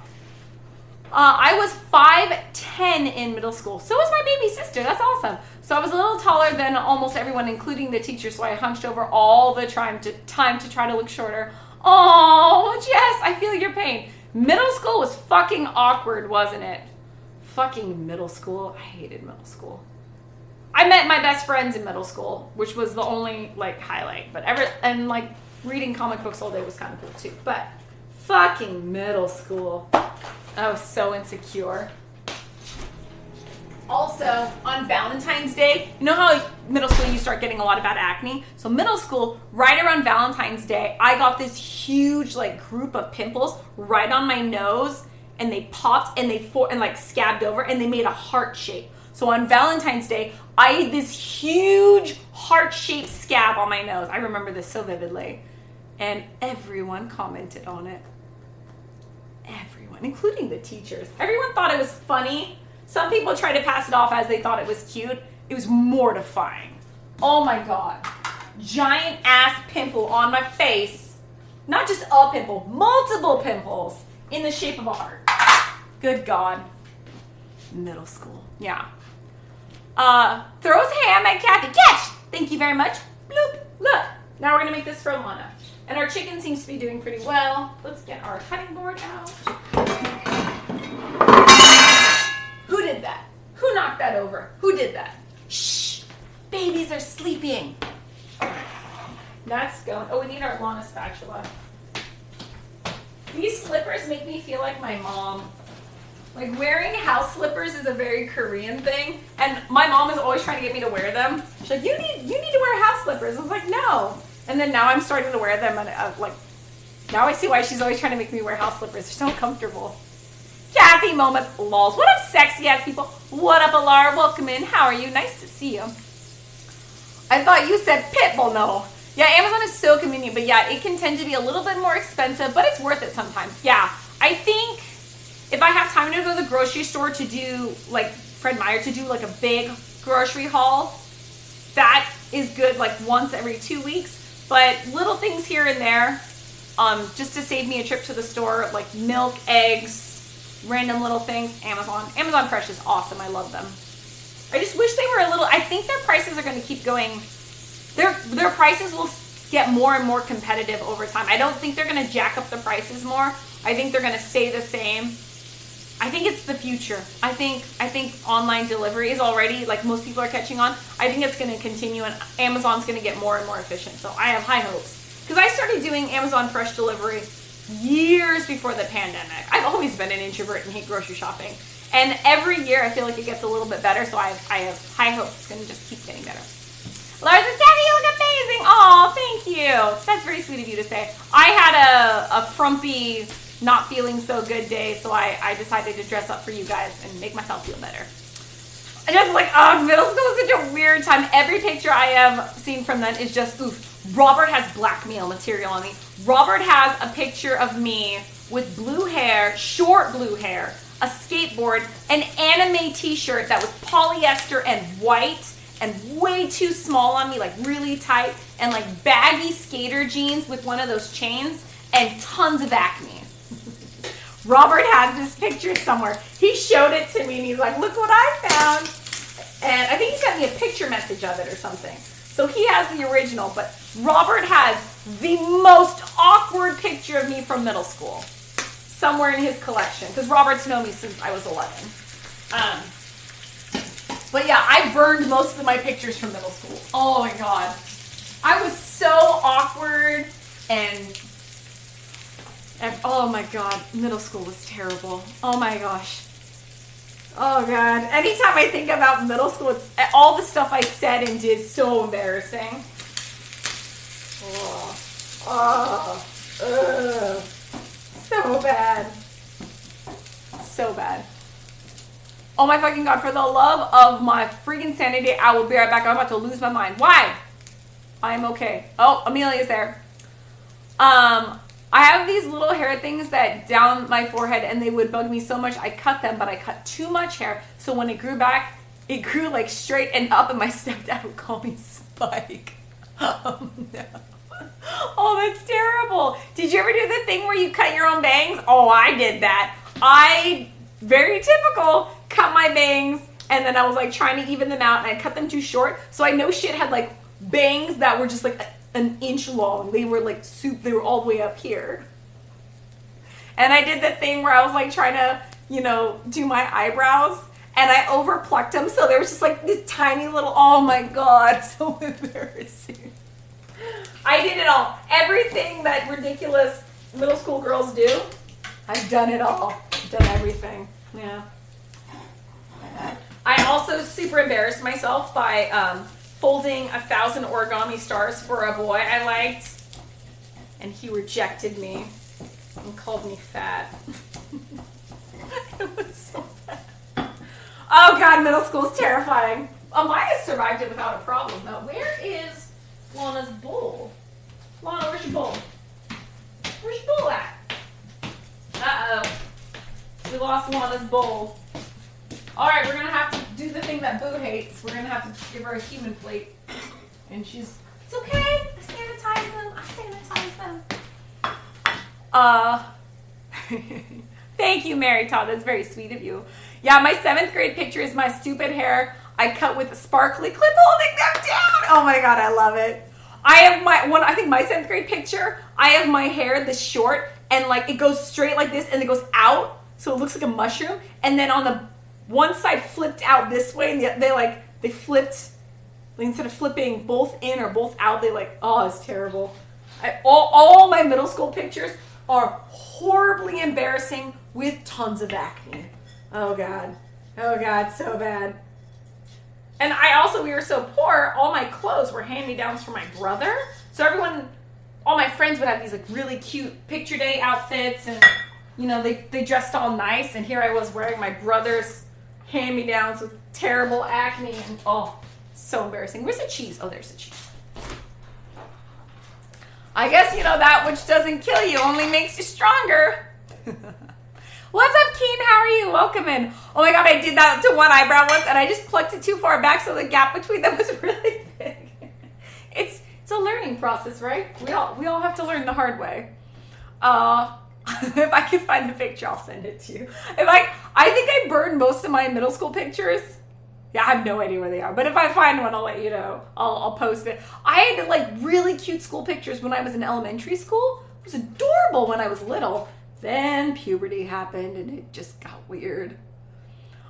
I was 5'10" in middle school. So was my baby sister. That's awesome. So I was a little taller than almost everyone, including the teacher. So I hunched over all the time to try to look shorter. Oh, Jess, I feel your pain. Middle school was fucking awkward, wasn't it? Fucking middle school. I hated middle school. I met my best friends in middle school, which was the only like highlight. But like reading comic books all day was kind of cool too. But fucking middle school. I was so insecure. Also, on Valentine's Day, you know how middle school you start getting a lot of bad acne? So middle school, right around Valentine's Day, I got this huge like group of pimples right on my nose, and they popped and like scabbed over, and they made a heart shape. So on Valentine's Day, I had this huge heart-shaped scab on my nose. I remember this so vividly. And everyone commented on it. Everyone, including the teachers. Everyone thought it was funny. Some people tried to pass it off as they thought it was cute. It was mortifying. Oh my God. Giant ass pimple on my face. Not just a pimple, multiple pimples in the shape of a heart. Good God. Middle school. Yeah. Throws ham at Kathy. Catch! Thank you very much. Bloop. Look. Now we're going to make this for Lana. And our chicken seems to be doing pretty well. Let's get our cutting board out. Who did that? Who knocked that over? Who did that? Shh! Babies are sleeping. That's going. Oh, we need our Lana spatula. These slippers make me feel like my mom. Like, wearing house slippers is a very Korean thing, and my mom is always trying to get me to wear them. She's like, you need to wear house slippers. I was like, no. And then now I'm starting to wear them, and now I see why she's always trying to make me wear house slippers. They're so comfortable. Kathy moments, lols. What up, sexy ass people? What up, Alara? Welcome in. How are you? Nice to see you. I thought you said Pitbull. No. Yeah, Amazon is so convenient, but yeah, it can tend to be a little bit more expensive, but it's worth it sometimes. Yeah, I think if I have time to go to the grocery store to do, like Fred Meyer, to do like a big grocery haul. That is good like once every 2 weeks, but little things here and there, just to save me a trip to the store, like milk, eggs, random little things. Amazon Fresh is awesome. I love them. I just wish they were a little, I think their prices are going to keep going. Their prices will get more and more competitive over time. I don't think they're going to jack up the prices more. I think they're going to stay the same. I think it's the future. I think online delivery is already, like most people are catching on. I think it's going to continue, and Amazon's going to get more and more efficient. So I have high hopes. Because I started doing Amazon Fresh delivery years before the pandemic. I've always been an introvert and hate grocery shopping. And every year I feel like it gets a little bit better. So I have high hopes it's going to just keep getting better. Laura says, Debbie, you look amazing. Oh, thank you. That's very sweet of you to say. I had a frumpy, not feeling so good day, so I decided to dress up for you guys and make myself feel better. I just like, middle school was such a weird time. Every picture I have seen from then is just, oof. Robert has blackmail material on me. Robert has a picture of me with blue hair, short blue hair, a skateboard, an anime t-shirt that was polyester and white and way too small on me, like really tight, and like baggy skater jeans with one of those chains and tons of acne. Robert has this picture somewhere. He showed it to me and he's like, look what I found. And I think he sent me a picture message of it or something. So he has the original, but Robert has the most awkward picture of me from middle school somewhere in his collection, because Robert's known me since I was 11. But yeah, I burned most of my pictures from middle school. Oh my God. I was so awkward and oh my God, middle school was terrible. Oh my gosh. Oh God. Anytime I think about middle school, it's all the stuff I said and did so embarrassing. So bad. So bad. Oh my fucking God, for the love of my freaking sanity, I will be right back. I'm about to lose my mind. Why? I'm okay. Oh, Amelia's there. I have these little hair things that down my forehead, and they would bug me so much. I cut them, but I cut too much hair. So when it grew back, it grew like straight and up, and my stepdad would call me Spike. Oh no. Oh, that's terrible. Did you ever do the thing where you cut your own bangs? Oh, I did that. Very typical, cut my bangs, and then I was like trying to even them out, and I cut them too short. So I no shit had like bangs that were just like an inch long. They were like they were all the way up here. And I did the thing where I was like trying to, do my eyebrows, and I over plucked them. So there was just like this tiny little, oh my God, so embarrassing. I did it all. Everything that ridiculous middle school girls do, I've done it all. I've done everything. Yeah. I also super embarrassed myself by folding 1,000 origami stars for a boy I liked, and he rejected me and called me fat. It was so bad. Oh God, middle school is terrifying. Maya survived it without a problem though. Where is Lana's bowl? Lana, where's your bowl? Where's your bowl at? Uh-oh. We lost Lana's bowl. Alright, we're going to have to do the thing that Boo hates. We're going to have to give her a human plate. And it's okay. I sanitize them. Thank you, Mary Todd. That's very sweet of you. Yeah, my 7th grade picture is my stupid hair I cut with a sparkly clip holding them down. Oh my God, I love it. I have I think my 7th grade picture, I have my hair this short, and like it goes straight like this, and it goes out, so it looks like a mushroom. And then on the one side flipped out this way, and they flipped, like, instead of flipping both in or both out, they it's terrible. All my middle school pictures are horribly embarrassing with tons of acne. Oh God, so bad. And we were so poor, all my clothes were hand-me-downs from my brother. So all my friends would have these like really cute picture day outfits, and they dressed all nice, and here I was wearing my brother's hand-me-downs with terrible acne, and so embarrassing. Where's the cheese? Oh, there's the cheese. I guess that which doesn't kill you only makes you stronger. What's up, Keen? How are you? Welcome in. Oh my god, I did that to one eyebrow once and I just plucked it too far back so the gap between them was really big. It's a learning process, right? We all have to learn the hard way. If I can find the picture, I'll send it to you. I think I burned most of my middle school pictures. Yeah, I have no idea where they are. But if I find one, I'll let you know. I'll post it. I had like really cute school pictures when I was in elementary school. It was adorable when I was little. Then puberty happened and it just got weird.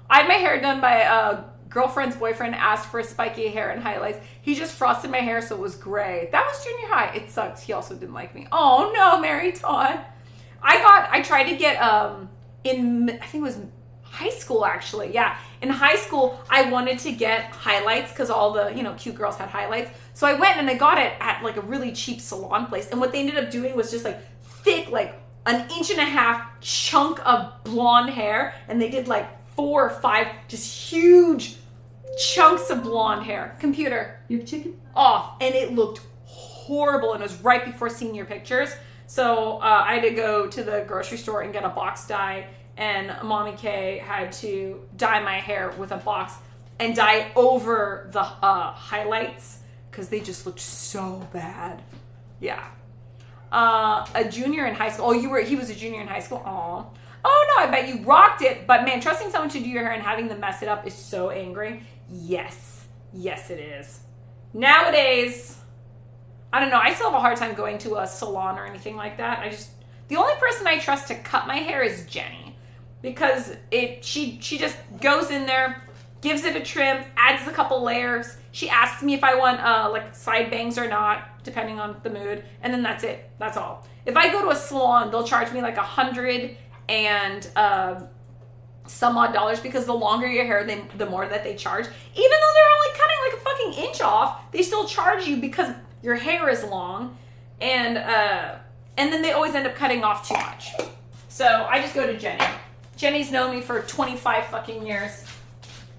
I had my hair done by a girlfriend's boyfriend, asked for spiky hair and highlights. He just frosted my hair so it was gray. That was junior high. It sucked. He also didn't like me. Oh no, Mary Todd. I tried to get in, I think it was high school actually. Yeah. In high school, I wanted to get highlights because all the, cute girls had highlights. So I went and I got it at like a really cheap salon place. And what they ended up doing was just like thick, like an 1.5 inch chunk of blonde hair. And they did like 4 or 5 just huge chunks of blonde hair. Computer. You have chicken? Off. And it looked horrible. And it was right before senior pictures. So I had to go to the grocery store and get a box dye, and Mommy K had to dye my hair with a box and dye over the highlights because they just looked so bad. Yeah. A junior in high school. Oh, he was a junior in high school. Aw. Oh no, I bet you rocked it. But man, trusting someone to do your hair and having them mess it up is so angering. Yes. Yes, it is. Nowadays, I don't know. I still have a hard time going to a salon or anything like that. The only person I trust to cut my hair is Jenny, because she just goes in there, gives it a trim, adds a couple layers. She asks me if I want like side bangs or not, depending on the mood, and then that's it. That's all. If I go to a salon, they'll charge me like $100 and some odd dollars, because the longer your hair, the more that they charge. Even though they're only cutting like a fucking inch off, they still charge you because your hair is long, and then they always end up cutting off too much. So I just go to Jenny. Jenny's known me for 25 fucking years.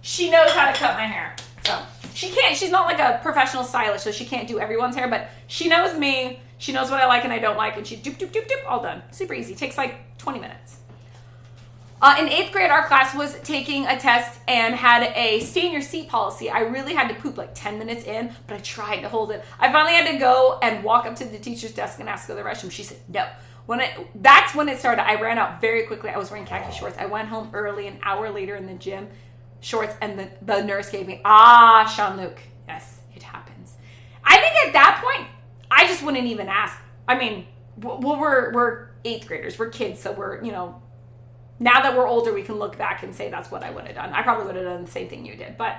She knows how to cut my hair. So she's not like a professional stylist, so she can't do everyone's hair, but she knows me. She knows what I like and I don't like, and she doop, doop, doop, doop, all done. Super easy. Takes like 20 minutes. In 8th grade, our class was taking a test and had a stay in your seat policy. I really had to poop like 10 minutes in, but I tried to hold it. I finally had to go and walk up to the teacher's desk and ask her to the restroom. She said no. That's when it started. I ran out very quickly. I was wearing khaki shorts. I went home early, an hour later in the gym, shorts, and the nurse gave me, Jean-Luc. Yes, it happens. I think at that point, I just wouldn't even ask. I mean, we're 8th graders. We're kids, so we're, now that we're older, we can look back and say that's what I would have done. I probably would have done the same thing you did. But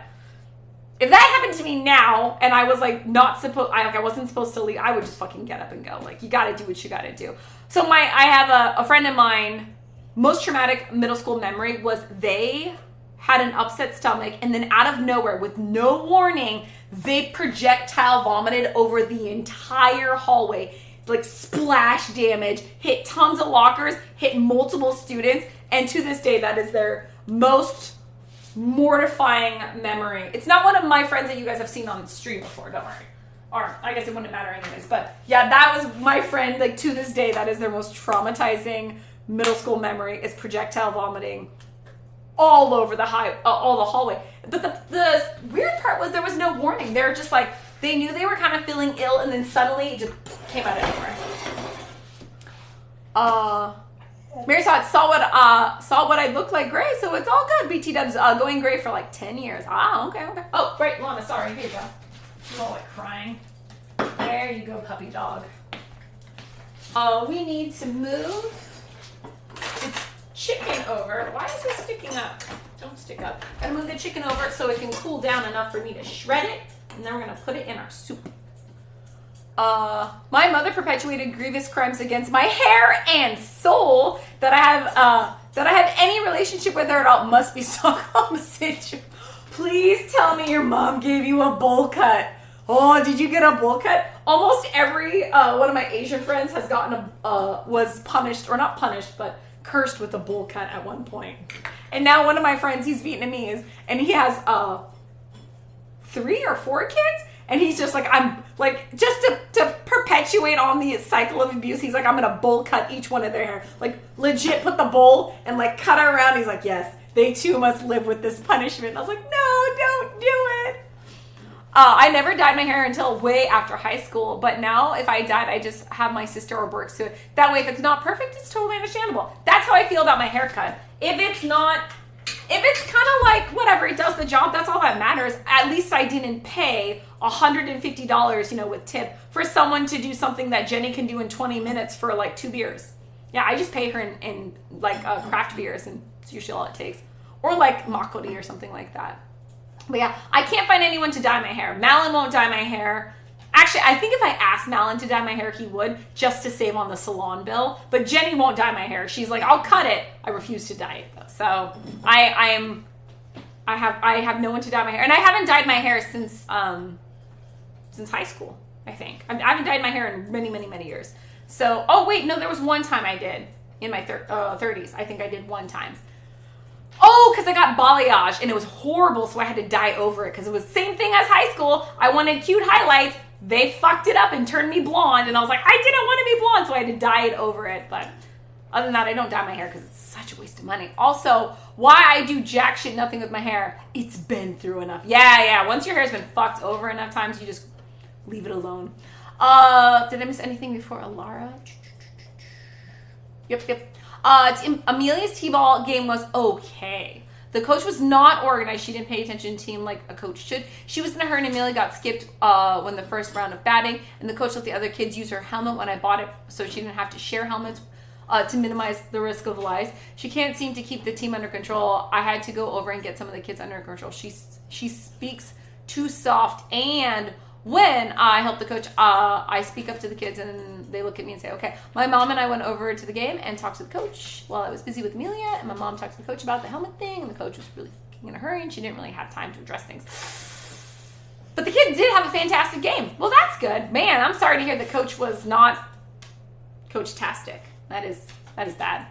if that happened to me now, and I was like I wasn't supposed to leave, I would just fucking get up and go. Like, you got to do what you got to do. So I have a friend of mine, most traumatic middle school memory was they had an upset stomach, and then out of nowhere, with no warning, they projectile vomited over the entire hallway. Like, splash damage, hit tons of lockers, hit multiple students, and to this day, that is their most mortifying memory. It's not one of my friends that you guys have seen on the stream before, don't worry. Or, I guess it wouldn't matter anyways, but yeah, that was my friend. Like, to this day, that is their most traumatizing middle school memory, is projectile vomiting all over the hallway. But the weird part was there was no warning. They were just like, they knew they were kind of feeling ill, and then suddenly it just came out of nowhere. Mary saw what I looked like gray, so it's all good. BT Dubs going gray for like 10 years. Okay. Oh, right, Lana, sorry. Here you go. You're all like crying. There you go, puppy dog. We need to move the chicken over. Why is it sticking up? Don't stick up. Gotta move the chicken over so it can cool down enough for me to shred it, and then we're gonna put it in our soup. My mother perpetuated grievous crimes against my hair and soul. That I have any relationship with her at all must be Stockholm Syndrome. Please tell me your mom gave you a bowl cut. Oh, did you get a bowl cut? Almost every one of my Asian friends has gotten was punished, or not punished, but cursed with a bowl cut at one point. And now one of my friends, he's Vietnamese, and he has 3 or 4 kids. And he's just like, I'm like, just to perpetuate perpetuate on the cycle of abuse. He's like, I'm gonna bowl cut each one of their hair. Like, legit put the bowl and like cut her around. He's like, yes, they too must live with this punishment. And I was like, no, don't do it. I never dyed my hair until way after high school, but now if I dyed, I just have my sister or Brooks do it. That way, if it's not perfect, it's totally understandable. That's how I feel about my haircut. If it's kind of like, whatever, it does the job, that's all that matters. At least I didn't pay $150, with tip for someone to do something that Jenny can do in 20 minutes for like 2 beers. Yeah, I just pay her in like craft beers, and it's usually all it takes. Or like makgeolli or something like that. But yeah, I can't find anyone to dye my hair. Malin won't dye my hair. Actually, I think if I asked Malin to dye my hair, he would, just to save on the salon bill. But Jenny won't dye my hair. She's like, I'll cut it. I refuse to dye it though. So I have no one to dye my hair, and I haven't dyed my hair since high school. I think I haven't dyed my hair in many, many, many years. So oh wait, no, there was one time I did in my 30s. I think I did one time. Oh, because I got balayage and it was horrible, so I had to dye over it because it was the same thing as high school. I wanted cute highlights. They fucked it up and turned me blonde, and I was like, I didn't want to be blonde, so I had to dye it over it. But other than that, I don't dye my hair because it's such a waste of money. Also, why I do jack shit nothing with my hair, it's been through enough. Yeah. Once your hair's been fucked over enough times, you just leave it alone. Did I miss anything before Alara? Yep. Amelia's t-ball game was okay. The coach was not organized. She didn't pay attention to team like a coach should. She was in a hurry, and Amelia got skipped when the first round of batting, and the coach let the other kids use her helmet when I bought it so she didn't have to share helmets to minimize the risk of lives. She can't seem to keep the team under control. I had to go over and get some of the kids under control. She speaks too soft, and when I help the coach, I speak up to the kids, and they look at me and say, okay. My mom and I went over to the game and talked to the coach while I was busy with Amelia, and my mom talked to the coach about the helmet thing, and the coach was really in a hurry, and she didn't really have time to address things. But the kids did have a fantastic game. Well, that's good. Man, I'm sorry to hear the coach was not coach-tastic. That is bad.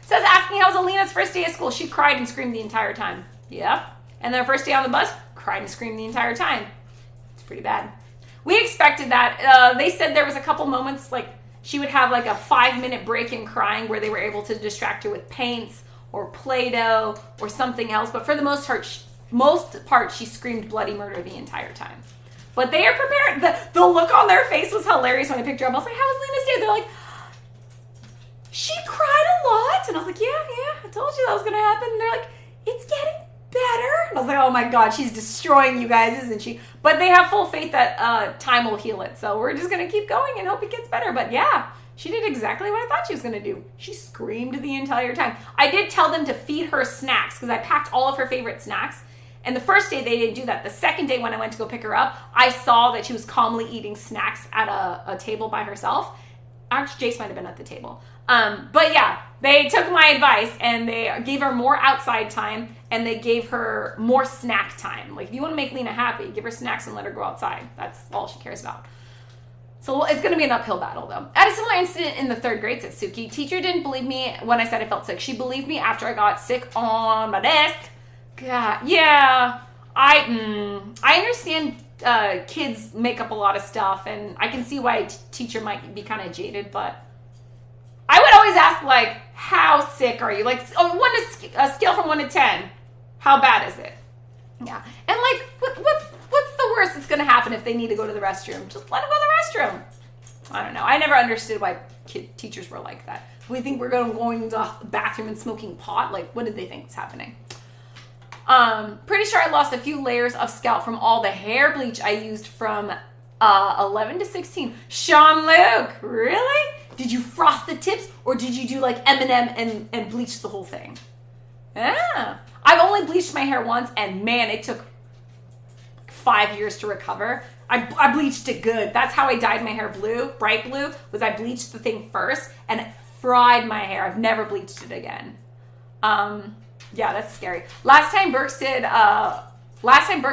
Says, asking how was Alina's first day of school. She cried and screamed the entire time. Yep. And then her first day on the bus, cried and screamed the entire time. Pretty bad. We expected that. They said there was a couple moments like she would have like a 5-minute break in crying where they were able to distract her with paints or Play-Doh or something else. But for the most part, she screamed bloody murder the entire time. But they are prepared. The look on their face was hilarious when I picked her up. I was like, how was Lena's day? They're like, she cried a lot. And I was like, yeah, I told you that was going to happen. And they're like, it's getting better. And I was like, oh my God, she's destroying you guys, isn't she? But they have full faith that time will heal it. So we're just going to keep going and hope it gets better. But yeah, she did exactly what I thought she was going to do. She screamed the entire time. I did tell them to feed her snacks because I packed all of her favorite snacks. And the first day they didn't do that. The second day when I went to go pick her up, I saw that she was calmly eating snacks at a table by herself. Actually, Jace might have been at the table. But yeah, they took my advice and they gave her more outside time and they gave her more snack time. Like, if you want to make Lena happy, give her snacks and let her go outside. That's all she cares about. So it's going to be an uphill battle, though. I had a similar incident in the 3rd grade, said Suki. Teacher didn't believe me when I said I felt sick. She believed me after I got sick on my desk. God, yeah. I understand kids make up a lot of stuff, and I can see why a teacher might be kind of jaded, but I would always ask, like, how sick are you? Like, a scale from 1 to 10. How bad is it? Yeah. And, like, what's the worst that's going to happen if they need to go to the restroom? Just let them go to the restroom. I don't know. I never understood why teachers were like that. We think we're going to the bathroom and smoking pot? Like, what did they think was happening? Pretty sure I lost a few layers of scalp from all the hair bleach I used from 11 to 16. Sean Luke, really? Did you frost the tips or did you do like Eminem and bleach the whole thing? Yeah. I've only bleached my hair once and man, it took 5 years to recover. I bleached it good. That's how I dyed my hair blue, bright blue, was I bleached the thing first and it fried my hair. I've never bleached it again. Yeah, that's scary. Last time Burks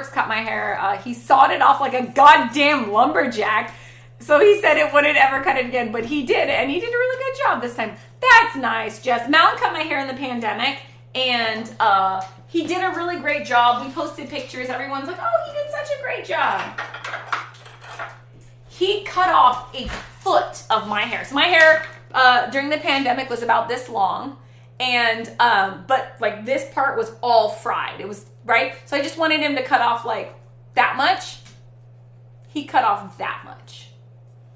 cut my hair, he sawed it off like a goddamn lumberjack. So he said it wouldn't ever cut it again, but he did, and he did a really good job this time. That's nice, Jess. Malin cut my hair in the pandemic, and he did a really great job. We posted pictures. Everyone's like, oh, he did such a great job. he cut off a foot of my hair. So my hair during the pandemic was about this long, and but like this part was all fried. It was right. So I just wanted him to cut off like that much. He cut off that much.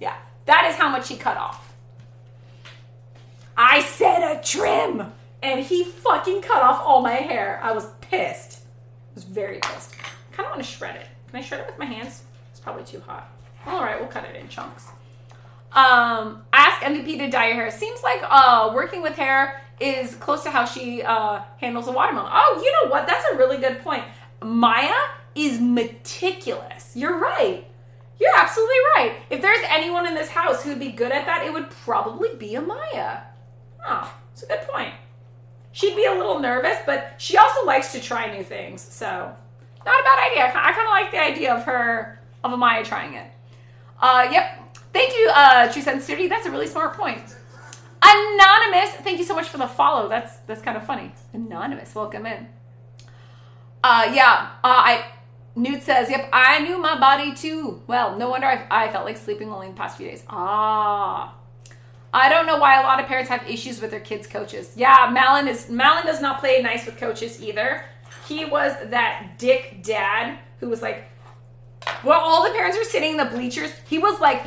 Yeah, that is how much he cut off. I said a trim, and he fucking cut off all my hair. I was pissed. I was very pissed. I kind of want to shred it. Can I shred it with my hands? It's probably too hot. All right, we'll cut it in chunks. Ask MVP to dye your hair. Seems like working with hair is close to how she handles a watermelon. Oh, you know what? That's a really good point. Maya is meticulous. You're right. You're absolutely right. If there's anyone in this house who would be good at that, it would probably be Amaya. Oh, it's a good point. She'd be a little nervous, but she also likes to try new things. So, not a bad idea. I kind of like the idea of Amaya trying it. Yep. Thank you, True Sensitivity. That's a really smart point. Anonymous, thank you so much for the follow. That's kind of funny. Anonymous, welcome in. Newt says, yep, I knew my body too. Well, no wonder I felt like sleeping only the past few days. I don't know why a lot of parents have issues with their kids' coaches. Yeah, Malin does not play nice with coaches either. He was that dick dad who was like, well, all the parents were sitting in the bleachers. He was like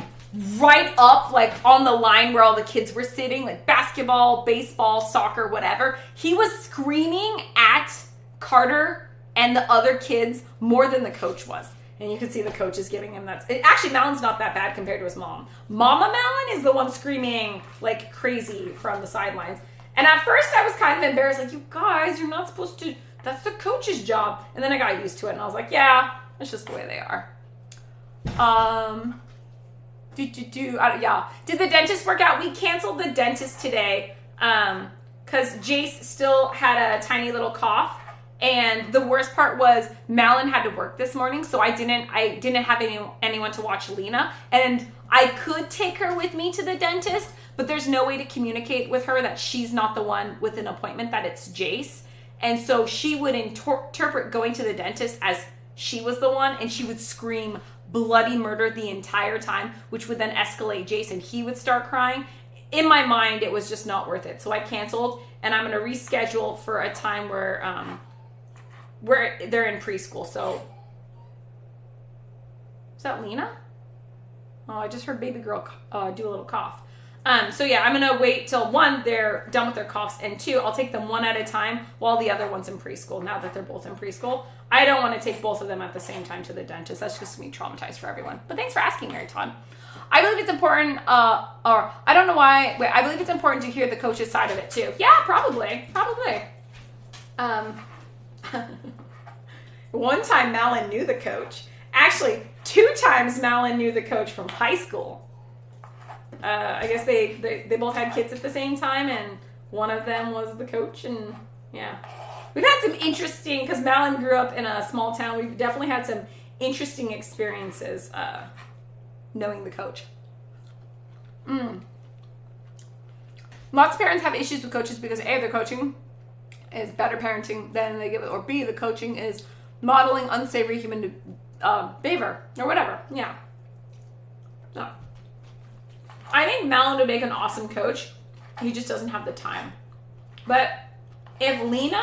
right up, like on the line where all the kids were sitting, like basketball, baseball, soccer, whatever. He was screaming at Carter and the other kids more than the coach was. And you can see the coach is giving him that. Actually, Malin's not that bad compared to his mom. Mama Malin is the one screaming like crazy from the sidelines. And at first I was kind of embarrassed, like, you guys, you're not supposed to, that's the coach's job. And then I got used to it and I was like, yeah, that's just the way they are. Yeah. Did the dentist work out? We canceled the dentist today because Jace still had a tiny little cough. And the worst part was Malin had to work this morning, so I didn't have anyone to watch Lena. And I could take her with me to the dentist, but there's no way to communicate with her that she's not the one with an appointment, that it's Jace. And so she would interpret going to the dentist as she was the one, and she would scream bloody murder the entire time, which would then escalate Jace, and he would start crying. In my mind, it was just not worth it. So I canceled, and I'm going to reschedule for a time where they're in preschool. So is that Lena? Oh, I just heard baby girl do a little cough. So yeah, I'm gonna wait till 1, they're done with their coughs, and 2, I'll take them one at a time while the other one's in preschool. Now that they're both in preschool, I don't want to take both of them at the same time to the dentist. That's just me traumatized for everyone. But thanks for asking, Mary Todd. I believe it's important, or I don't know why. Wait, I believe it's important to hear the coach's side of it too. Yeah, probably. One time Malin knew the coach. Actually, 2 times Malin knew the coach from high school. I guess they both had kids at the same time, and one of them was the coach, and yeah. We've had some interesting, because Malin grew up in a small town, we've definitely had some interesting experiences knowing the coach. Lots of parents have issues with coaches because A, their coaching is better parenting than they give it, or B, the coaching is modeling unsavory human behavior, or whatever. Yeah. No. I think Malin would make an awesome coach. He just doesn't have the time. But if Lena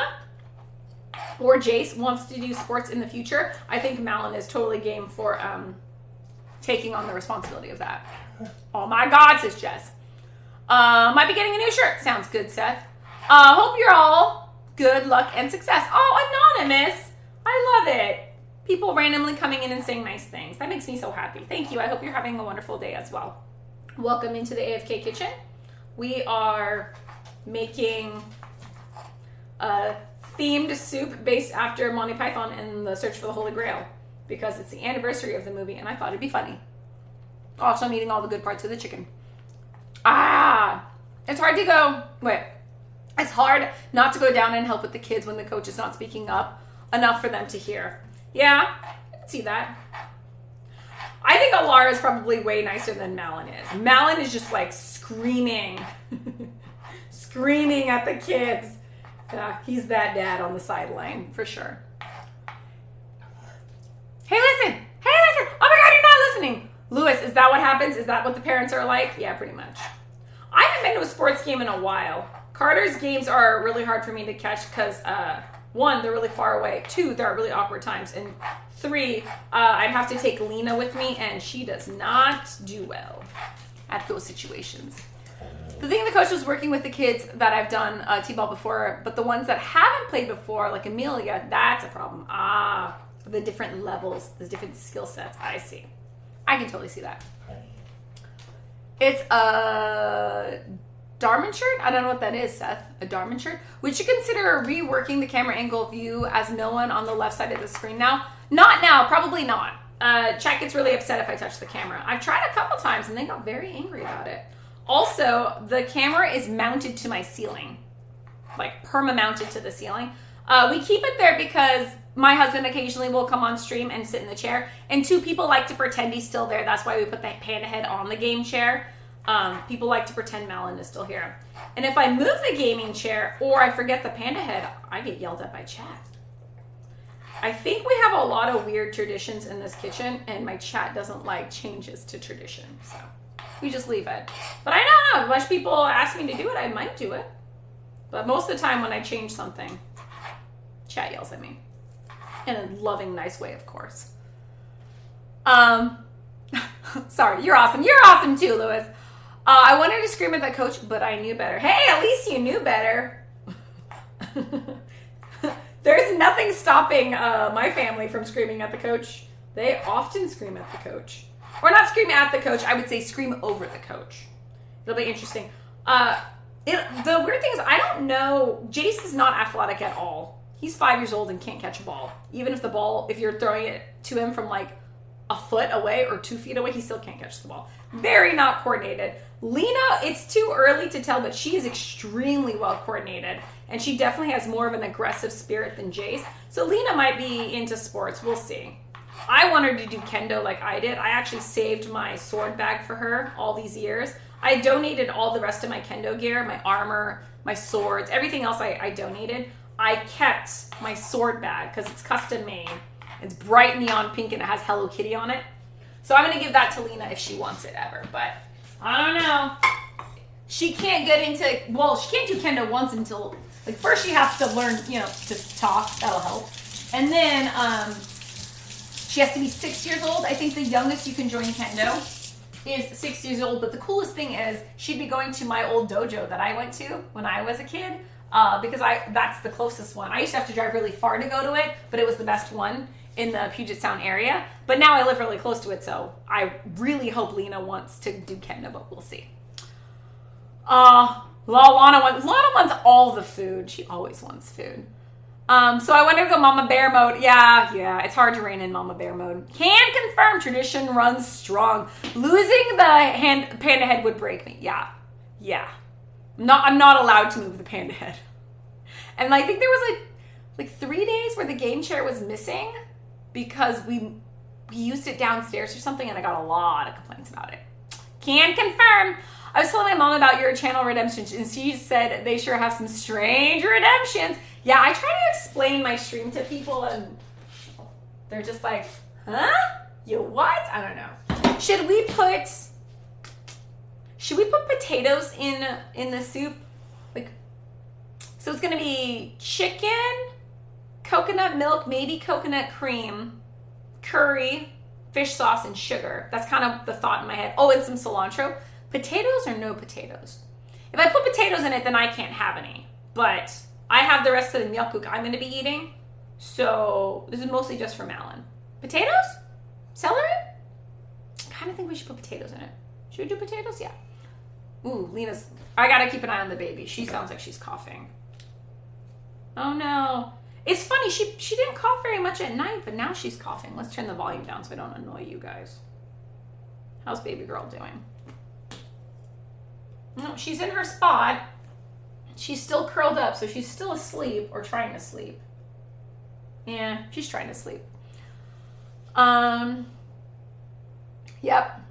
or Jace wants to do sports in the future, I think Malin is totally game for taking on the responsibility of that. Oh my God, says Jess. Might be getting a new shirt. Sounds good, Seth. Hope you're all good luck and success. Oh, Anonymous. I love it. People randomly coming in and saying nice things. That makes me so happy. Thank you. I hope you're having a wonderful day as well. Welcome into the AFK kitchen. We are making a themed soup based after Monty Python and the Search for the Holy Grail because it's the anniversary of the movie and I thought it'd be funny. Also, I'm eating all the good parts of the chicken. It's hard to go. Wait. It's hard not to go down and help with the kids when the coach is not speaking up enough for them to hear. Yeah, I can see that. I think Alara is probably way nicer than Malin is. Malin is just like screaming. Screaming at the kids. He's that dad on the sideline, for sure. Hey, listen! Oh my God, you're not listening! Lewis, is that what happens? Is that what the parents are like? Yeah, pretty much. I haven't been to a sports game in a while. Carter's games are really hard for me to catch because, one, they're really far away. Two, they're at really awkward times. And three, I'd have to take Lena with me, and she does not do well at those situations. The thing the coach was working with the kids that I've done T-ball before, but the ones that haven't played before, like Amelia, that's a problem. The different levels, the different skill sets. I see. I can totally see that. It's a Darman shirt? I don't know what that is, Seth. A Darman shirt? Would you consider reworking the camera angle view as no one on the left side of the screen now? Not now, probably not. Chat gets really upset if I touch the camera. I've tried a couple times and they got very angry about it. Also, the camera is mounted to my ceiling. Like perma-mounted to the ceiling. We keep it there because my husband occasionally will come on stream and sit in the chair. And two people like to pretend he's still there. That's why we put the panda head on the game chair. People like to pretend Malin is still here. And if I move the gaming chair or I forget the panda head, I get yelled at by chat. I think we have a lot of weird traditions in this kitchen and my chat doesn't like changes to tradition. So we just leave it. But I don't know. If much people ask me to do it, I might do it. But most of the time when I change something, chat yells at me. In a loving, nice way, of course. Sorry, you're awesome. You're awesome too, Lewis. I wanted to scream at the coach, but I knew better. Hey, at least you knew better. There's nothing stopping my family from screaming at the coach. They often scream at the coach. Or not scream at the coach, I would say scream over the coach. It'll be interesting. The weird thing is, I don't know, Jace is not athletic at all. He's 5 years old and can't catch a ball. Even if the ball, if you're throwing it to him from like a foot away or 2 feet away, he still can't catch the ball. Very not coordinated. Lena, it's too early to tell, but she is extremely well coordinated. And she definitely has more of an aggressive spirit than Jace. So Lena might be into sports. We'll see. I want her to do kendo like I did. I actually saved my sword bag for her all these years. I donated all the rest of my kendo gear, my armor, my swords, everything else I donated. I kept my sword bag because it's custom made. It's bright neon pink and it has Hello Kitty on it. So I'm going to give that to Lena if she wants it ever. But I don't know. She can't get into, well, she can't do kendo once until, like first she has to learn, to talk. That'll help. And then she has to be 6 years old. I think the youngest you can join kendo is 6 years old. But the coolest thing is she'd be going to my old dojo that I went to when I was a kid. Because that's the closest one. I used to have to drive really far to go to it, but it was the best one in the Puget Sound area. But now I live really close to it, so I really hope Lena wants to do kendo, but we'll see. Lana wants all the food. She always wants food. So I wanted to go Mama Bear mode. Yeah, it's hard to rein in Mama Bear mode. Can confirm tradition runs strong. Losing the panda head would break me. Yeah. I'm not allowed to move the panda head. And I think there was like 3 days where the game chair was missing because we used it downstairs or something and I got a lot of complaints about it. Can confirm. I was telling my mom about your channel redemptions and she said they sure have some strange redemptions. Yeah, I try to explain my stream to people and they're just like, huh? You what? I don't know. Should we put potatoes in the soup? So it's gonna be chicken, coconut milk, maybe coconut cream, curry, fish sauce, and sugar. That's kind of the thought in my head. Oh, and some cilantro. Potatoes or no potatoes? If I put potatoes in it, then I can't have any. But I have the rest of the myeokguk I'm gonna be eating. So this is mostly just for Malin. Potatoes? Celery? I kind of think we should put potatoes in it. Should we do potatoes? Yeah. Ooh, I gotta keep an eye on the baby. She sounds like she's coughing. Oh no. It's funny, she didn't cough very much at night, but now she's coughing. Let's turn the volume down so I don't annoy you guys. How's baby girl doing? No, she's in her spot. She's still curled up, so she's still asleep or trying to sleep. Yeah, she's trying to sleep. Yep.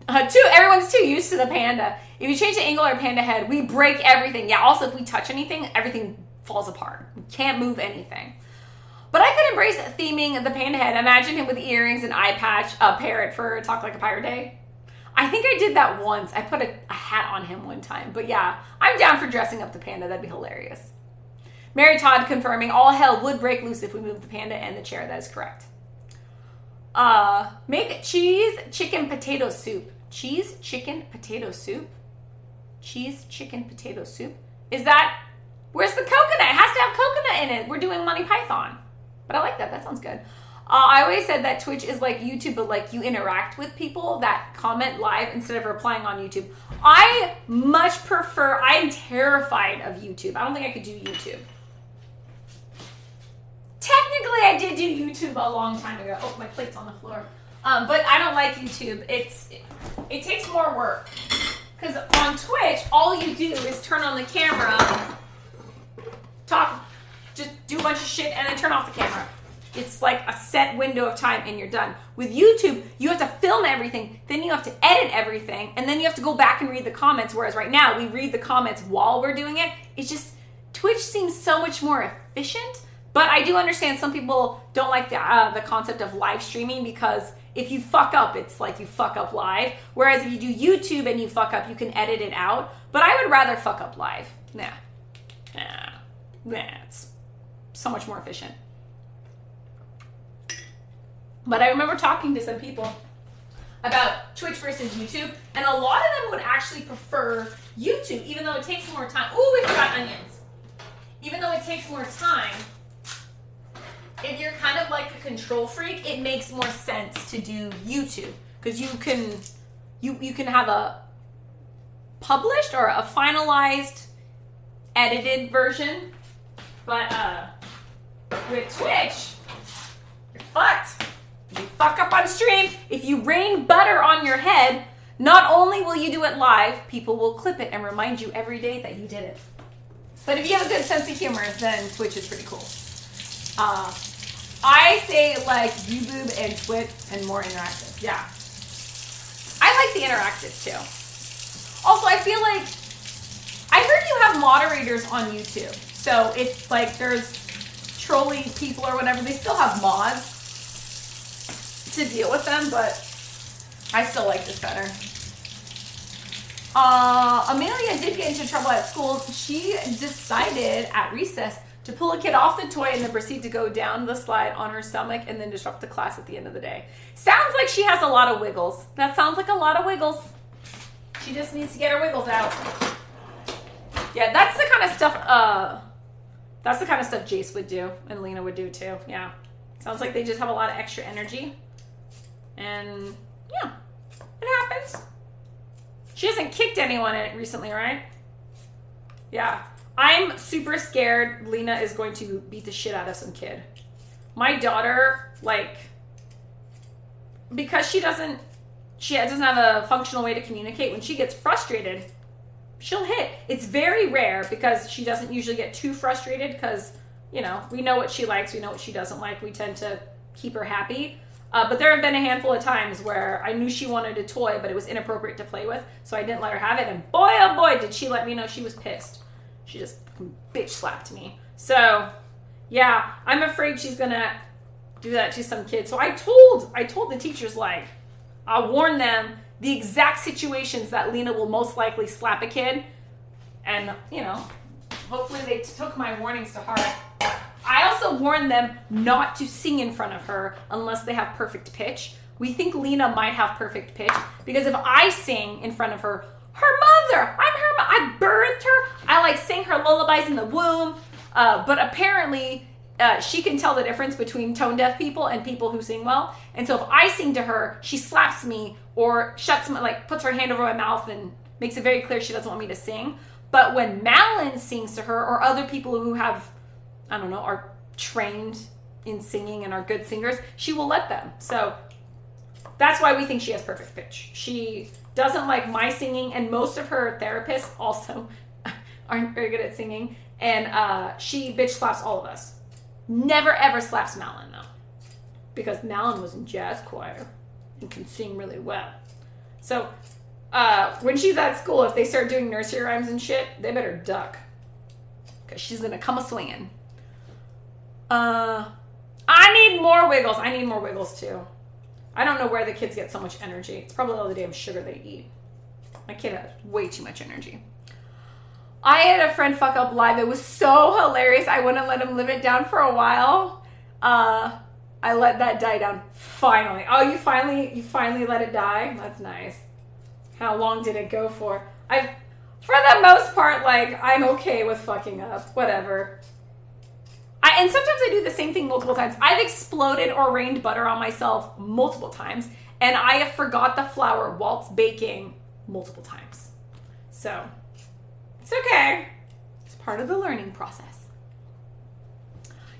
Everyone's too used to the panda. If you change the angle of our panda head, we break everything. Yeah, also if we touch anything, everything falls apart. We can't move anything. But I could embrace theming the panda head. Imagine him with earrings and eye patch, a parrot for Talk Like a Pirate Day. I think I did that once. I put a hat on him one time. But yeah, I'm down for dressing up the panda. That'd be hilarious. Mary Todd confirming all hell would break loose if we moved the panda and the chair. That is correct. Make cheese chicken potato soup. Cheese chicken potato soup? Cheese chicken potato soup? Is that... Where's the coconut? It has to have coconut in it. We're doing Monty Python. But I like that. That sounds good. I always said that Twitch is like YouTube, but like you interact with people that comment live instead of replying on YouTube. I much prefer... I'm terrified of YouTube. I don't think I could do YouTube. Technically, I did do YouTube a long time ago. Oh, my plate's on the floor. But I don't like YouTube. It takes more work. Because on Twitch, all you do is turn on the camera, talk, just do a bunch of shit, and then turn off the camera. It's like a set window of time, and you're done. With YouTube, you have to film everything, then you have to edit everything, and then you have to go back and read the comments, whereas right now, we read the comments while we're doing it. It's just, Twitch seems so much more efficient. But I do understand some people don't like the concept of live streaming because if you fuck up, it's like you fuck up live. Whereas if you do YouTube and you fuck up, you can edit it out. But I would rather fuck up live. Nah, it's so much more efficient. But I remember talking to some people about Twitch versus YouTube, and a lot of them would actually prefer YouTube, even though it takes more time. Ooh, we forgot onions. Even though it takes more time, if you're kind of like a control freak, it makes more sense to do YouTube because you can have a published or a finalized edited version. But with Twitch, you're fucked. If you fuck up on stream, if you rain butter on your head, not only will you do it live, people will clip it and remind you every day that you did it. But if you have a good sense of humor, then Twitch is pretty cool. I say like YouTube and Twitch and more interactive. Yeah. I like the interactive too. Also, I feel like I heard you have moderators on YouTube. So it's like there's trolling people or whatever. They still have mods to deal with them, but I still like this better. Amelia did get into trouble at school. She decided at recess to pull a kid off the toy and then proceed to go down the slide on her stomach and then disrupt the class at the end of the day. Sounds like she has a lot of wiggles. That sounds like a lot of wiggles. She just needs to get her wiggles out. Yeah, that's the kind of stuff Jace would do and Lena would do too. Yeah. Sounds like they just have a lot of extra energy. And yeah, it happens. She hasn't kicked anyone recently, right? Yeah. I'm super scared Lena is going to beat the shit out of some kid. My daughter, like, because she doesn't have a functional way to communicate, when she gets frustrated, she'll hit. It's very rare because she doesn't usually get too frustrated because, you know, we know what she likes, we know what she doesn't like. We tend to keep her happy. But there have been a handful of times where I knew she wanted a toy, but it was inappropriate to play with, so I didn't let her have it. And boy, oh boy, did she let me know she was pissed. She just bitch slapped me. So, yeah, I'm afraid she's gonna do that to some kids. So I told the teachers, like, I warned them the exact situations that Lena will most likely slap a kid. And, you know, hopefully they took my warnings to heart. I also warned them not to sing in front of her unless they have perfect pitch. We think Lena might have perfect pitch because if I sing in front of her, I birthed her. I like sing her lullabies in the womb. But apparently she can tell the difference between tone deaf people and people who sing well. And so if I sing to her, she slaps me or puts her hand over my mouth and makes it very clear she doesn't want me to sing. But when Madeline sings to her or other people who have, I don't know, are trained in singing and are good singers, she will let them. So that's why we think she has perfect pitch. She doesn't like my singing, and most of her therapists also aren't very good at singing. And she bitch slaps all of us. Never ever slaps Malin though, because Malin was in jazz choir and can sing really well. So when she's at school, if they start doing nursery rhymes and shit, they better duck, because she's gonna come a swinging. I need more Wiggles. I need more Wiggles too. I don't know where the kids get so much energy. It's probably all the damn sugar they eat. My kid has way too much energy. I had a friend fuck up live. It was so hilarious. I wouldn't let him live it down for a while. I let that die down. Finally. Oh, you finally let it die? That's nice. How long did it go for? For the most part, like, I'm okay with fucking up. Whatever. And sometimes I do the same thing multiple times. I've exploded or rained butter on myself multiple times, and I have forgot the flour whilst baking multiple times. So, it's okay. It's part of the learning process.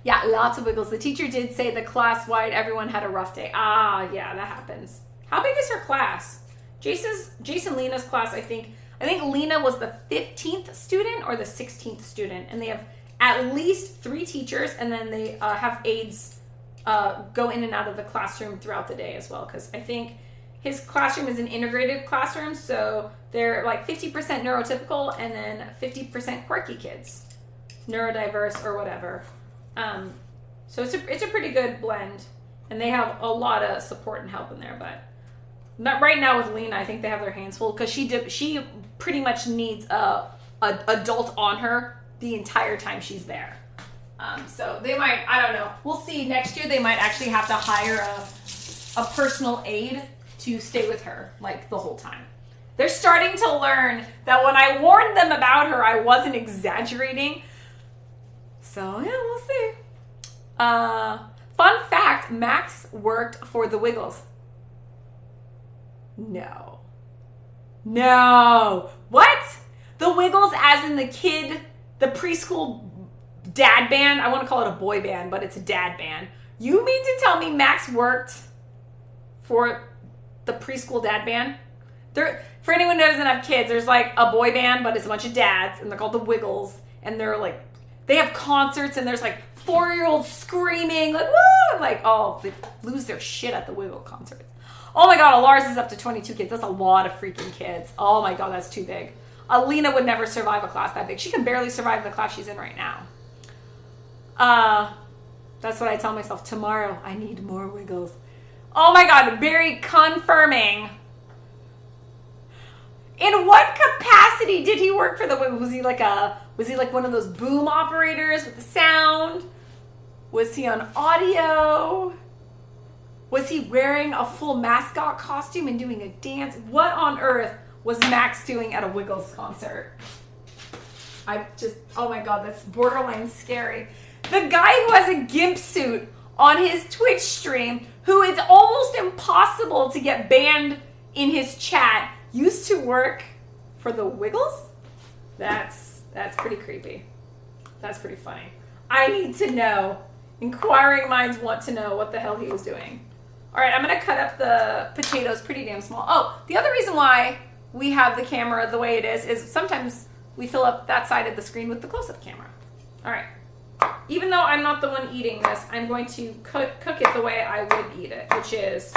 Yeah, lots of Wiggles. The teacher did say the class-wide, everyone had a rough day. Ah, yeah, that happens. How big is her class? Jason Lena's class, I think Lena was the 15th student or the 16th student, and they have at least 3 teachers, and then they have aides go in and out of the classroom throughout the day as well, because I think his classroom is an integrated classroom, so they're like 50% neurotypical and then 50% quirky kids, neurodiverse or whatever. So it's a pretty good blend, and they have a lot of support and help in there, but not right now with Lena. I think they have their hands full because she pretty much needs a adult on her the entire time she's there. So they might, I don't know. We'll see. Next year they might actually have to hire a personal aide to stay with her like the whole time. They're starting to learn that when I warned them about her, I wasn't exaggerating. So yeah, we'll see. Fun fact, Max worked for the Wiggles. No. What? The Wiggles as in the kid, the preschool dad band. I want to call it a boy band, but it's a dad band. You mean to tell me Max worked for the preschool dad band? For anyone who doesn't have kids, there's like a boy band, but it's a bunch of dads, and they're called the Wiggles, and they're like, they have concerts, and there's like 4-year-olds screaming, like, woo! Like, oh, they lose their shit at the Wiggle concerts. Oh my god, Lars is up to 22 kids. That's a lot of freaking kids. Oh my god, that's too big. Alina would never survive a class that big. She can barely survive the class she's in right now. That's what I tell myself. Tomorrow, I need more Wiggles. Oh my god, Barry confirming. In what capacity did he work for the Wiggles? Was he like one of those boom operators with the sound? Was he on audio? Was he wearing a full mascot costume and doing a dance? What on earth was Max doing at a Wiggles concert? Oh my god, that's borderline scary. The guy who has a gimp suit on his Twitch stream, who it's almost impossible to get banned in his chat, used to work for the Wiggles? That's pretty creepy. That's pretty funny. I need to know. Inquiring minds want to know what the hell he was doing. All right, I'm going to cut up the potatoes pretty damn small. Oh, the other reason why we have the camera the way it is sometimes we fill up that side of the screen with the close-up camera. All right. Even though I'm not the one eating this, I'm going to cook it the way I would eat it, which is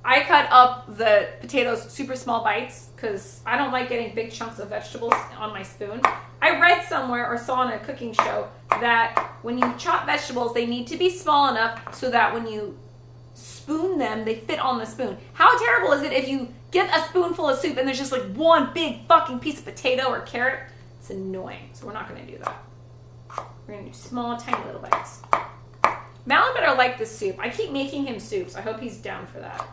I cut up the potatoes super small bites because I don't like getting big chunks of vegetables on my spoon. I read somewhere or saw on a cooking show that when you chop vegetables, they need to be small enough so that when you spoon them, they fit on the spoon. How terrible is it if you get a spoonful of soup and there's just like one big fucking piece of potato or carrot? It's annoying. So we're not going to do that. We're going to do small, tiny little bites. Malin better like this soup. I keep making him soups. I hope he's down for that.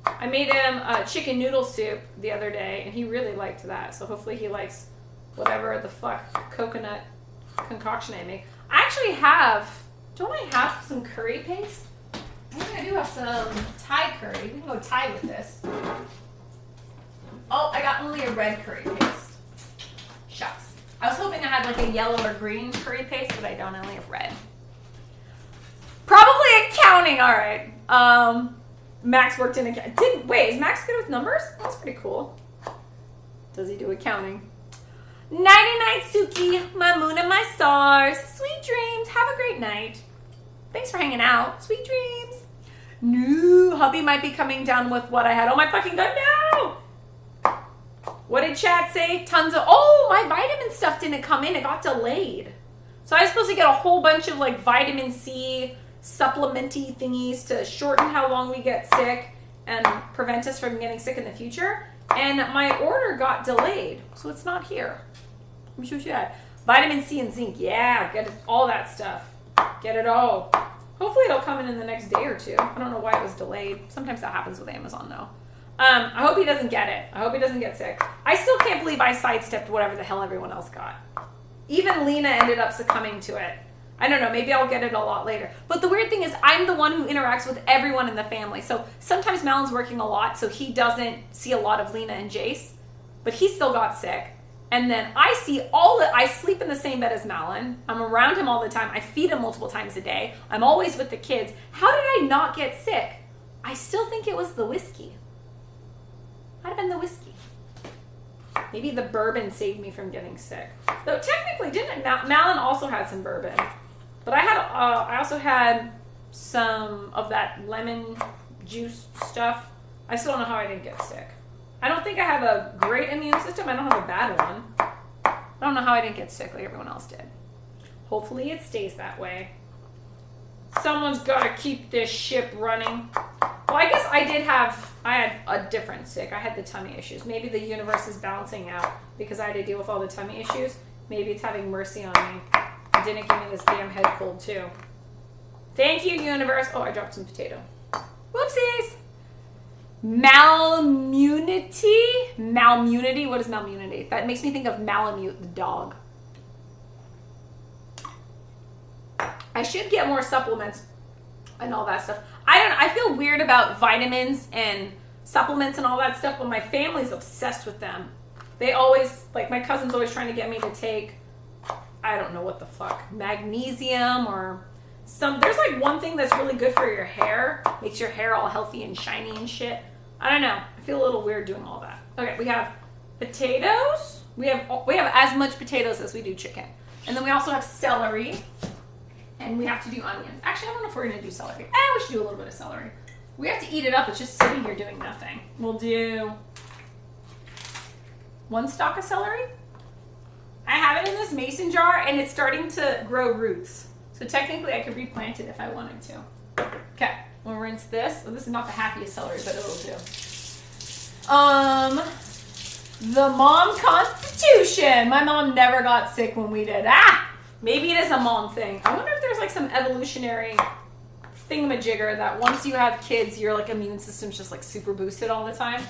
I made him a chicken noodle soup the other day, and he really liked that. So hopefully he likes whatever the fuck coconut concoction I make. I actually have, don't I have some curry paste? I think I do have some Thai curry. We can go Thai with this. Oh, I got only a red curry paste. Shucks. I was hoping I had like a yellow or green curry paste, but I don't. I only have red. Probably accounting. All right. Max worked in accounting. Wait, is Max good with numbers? That's pretty cool. Does he do accounting? Nighty-night, Suki. My moon and my stars. Sweet dreams. Have a great night. Thanks for hanging out. Sweet dreams. No, hubby might be coming down with what I had. Oh my fucking god, no! What did chat say? Tons of, oh, my vitamin stuff didn't come in. It got delayed. So I was supposed to get a whole bunch of like vitamin C supplementy thingies to shorten how long we get sick and prevent us from getting sick in the future. And my order got delayed, so it's not here. Let me show you that. Vitamin C and zinc, yeah, get it, all that stuff. Get it all. Hopefully it'll come in the next day or two. I don't know why it was delayed. Sometimes that happens with Amazon though. I hope he doesn't get it. I hope he doesn't get sick. I still can't believe I sidestepped whatever the hell everyone else got. Even Lena ended up succumbing to it. I don't know, maybe I'll get it a lot later. But the weird thing is I'm the one who interacts with everyone in the family. So sometimes Malon's working a lot, so he doesn't see a lot of Lena and Jace. But he still got sick. And then I sleep in the same bed as Malin. I'm around him all the time. I feed him multiple times a day. I'm always with the kids. How did I not get sick? I still think it was the whiskey. Might have been the whiskey. Maybe the bourbon saved me from getting sick. Though technically, didn't Malin also had some bourbon? But I also had some of that lemon juice stuff. I still don't know how I didn't get sick. I don't think I have a great immune system. I don't have a bad one. I don't know how I didn't get sick like everyone else did. Hopefully it stays that way. Someone's got to keep this ship running. Well, I guess I had a different sick. I had the tummy issues. Maybe the universe is balancing out because I had to deal with all the tummy issues. Maybe it's having mercy on me. It didn't give me this damn head cold too. Thank you, universe. Oh, I dropped some potato. Whoopsies. Malmunity? Malmunity? What is malmunity? That makes me think of Malamute, the dog. I should get more supplements and all that stuff. I feel weird about vitamins and supplements and all that stuff, but my family's obsessed with them. They always, like my cousin's always trying to get me to take, I don't know what the fuck, magnesium or there's like one thing that's really good for your hair. Makes your hair all healthy and shiny and shit. I don't know. I feel a little weird doing all that. Okay, we have potatoes. We have as much potatoes as we do chicken. And then we also have celery. And we have to do onions. Actually, I don't know if we're going to do celery. We should do a little bit of celery. We have to eat it up. It's just sitting here doing nothing. We'll do 1 stalk of celery. I have it in this mason jar, and it's starting to grow roots. So technically, I could replant it if I wanted to. Okay, we'll rinse this. Well, this is not the happiest celery, but it'll do. The mom constitution. My mom never got sick when we did. Maybe it is a mom thing. I wonder if there's like some evolutionary thingamajigger that once you have kids, your like immune system's just like super boosted all the time.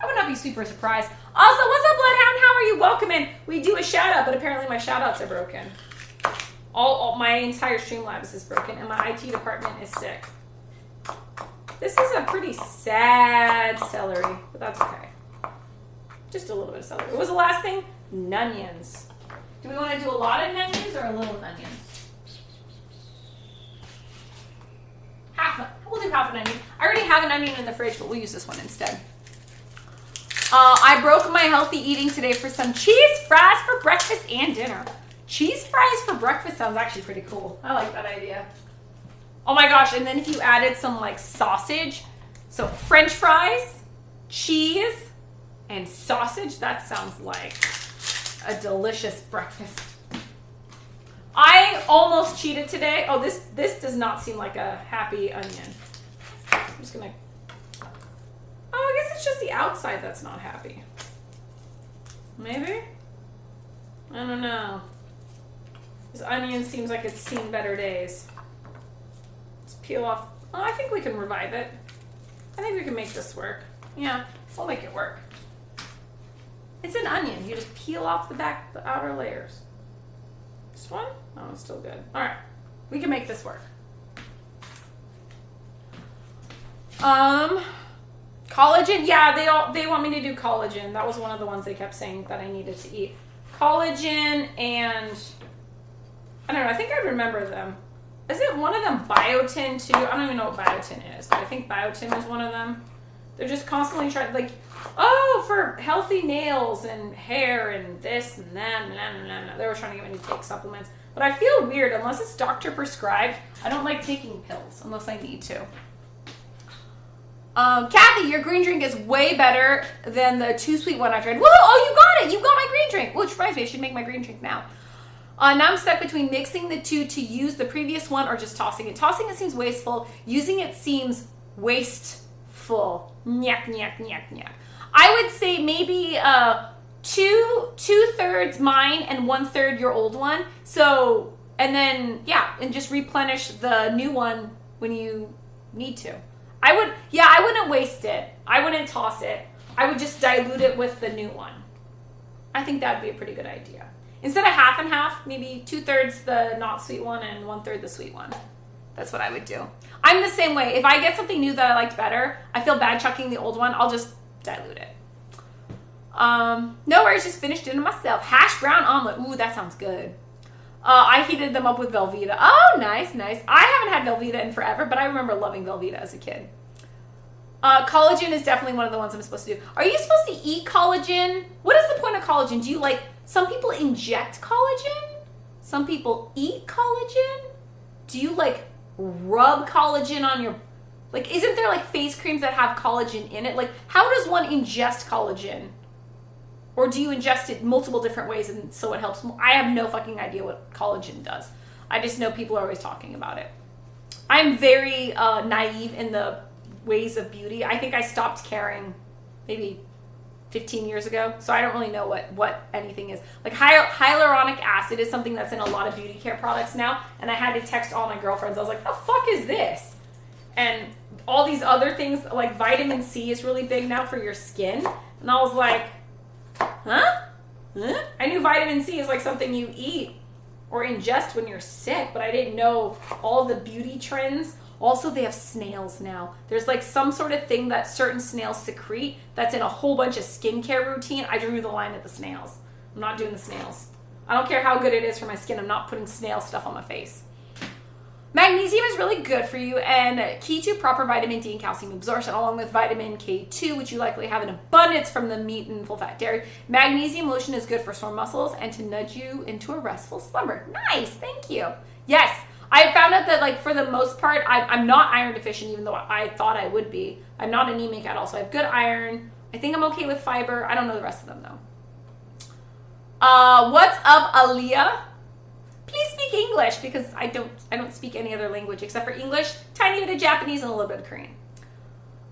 I would not be super surprised. Also, what's up, Bloodhound? How are you? Welcome in. We do a shout out, but apparently my shout outs are broken. All my entire Streamlabs is broken, and my IT department is sick. This is a pretty sad celery, but that's okay. Just a little bit of celery. What was the last thing? Nunions. Do we want to do a lot of onions or a little onions? We'll do half an onion. I already have an onion in the fridge, but we'll use this one instead. I broke my healthy eating today for some cheese fries for breakfast and dinner. Cheese fries for breakfast sounds actually pretty cool. I like that idea. Oh my gosh, and then if you added some like sausage, so French fries, cheese, and sausage, that sounds like a delicious breakfast. I almost cheated today. Oh, this does not seem like a happy onion. I'm just gonna, I guess it's just the outside that's not happy. Maybe? I don't know. This onion seems like it's seen better days. Let's peel off. Oh, I think we can revive it. I think we can make this work. Yeah, we'll make it work. It's an onion. You just peel off the outer layers. This one? Oh, it's still good. All right. We can make this work. Collagen. Yeah, they want me to do collagen. That was one of the ones they kept saying that I needed to eat. Collagen and I don't know. I think I remember them. Is it one of them biotin too? I don't even know what biotin is, but I think biotin is one of them. They're just constantly trying, like, oh, for healthy nails and hair and this and that, and they were trying to get me to take supplements. But I feel weird, unless it's doctor prescribed. I don't like taking pills unless I need to. Kathy, your green drink is way better than the too sweet one I tried. Whoa, oh, you got it. You got my green drink. Which reminds me, I should make my green drink now. Now I'm stuck between mixing the two to use the previous one or just tossing it. Tossing it seems wasteful. Using it seems wasteful. Nyak, nyak, nyak, nyak. I would say maybe two-thirds mine and 1/3 your old one. So, and then, yeah, and just replenish the new one when you need to. I wouldn't waste it. I wouldn't toss it. I would just dilute it with the new one. I think that'd be a pretty good idea. Instead of half and half, maybe 2/3 the not sweet one and 1/3 the sweet one. That's what I would do. I'm the same way. If I get something new that I liked better, I feel bad chucking the old one. I'll just dilute it. No worries, just finished dinner myself. Hash brown omelet. Ooh, that sounds good. I heated them up with Velveeta. Oh, nice, nice. I haven't had Velveeta in forever, but I remember loving Velveeta as a kid. Collagen is definitely one of the ones I'm supposed to do. Are you supposed to eat collagen? What is the point of collagen? Do you some people inject collagen? Some people eat collagen? Do you rub collagen on your, isn't there face creams that have collagen in it? How does one ingest collagen? Or do you ingest it multiple different ways and so it helps? I have no fucking idea what collagen does. I just know people are always talking about it. I'm very naive in the ways of beauty. I think I stopped caring maybe 15 years ago, so I don't really know what anything is. Hyaluronic acid is something that's in a lot of beauty care products now, and I had to text all my girlfriends. I was like, the fuck is this? And all these other things, like vitamin C is really big now for your skin, and I was like, huh? I knew vitamin C is something you eat or ingest when you're sick, but I didn't know all the beauty trends. Also, they have snails now. There's some sort of thing that certain snails secrete that's in a whole bunch of skincare routine. I drew the line at the snails. I'm not doing the snails. I don't care how good it is for my skin. I'm not putting snail stuff on my face. Magnesium is really good for you and key to proper vitamin D and calcium absorption, along with vitamin K2, which you likely have in abundance from the meat and full-fat dairy. Magnesium lotion is good for sore muscles and to nudge you into a restful slumber. Nice, thank you. Yes, I found out that for the most part, I'm not iron deficient, even though I thought I would be. I'm not anemic at all, so I have good iron. I think I'm okay with fiber. I don't know the rest of them, though. What's up, Aaliyah? Please speak English, because I don't speak any other language except for English, tiny bit of Japanese, and a little bit of Korean.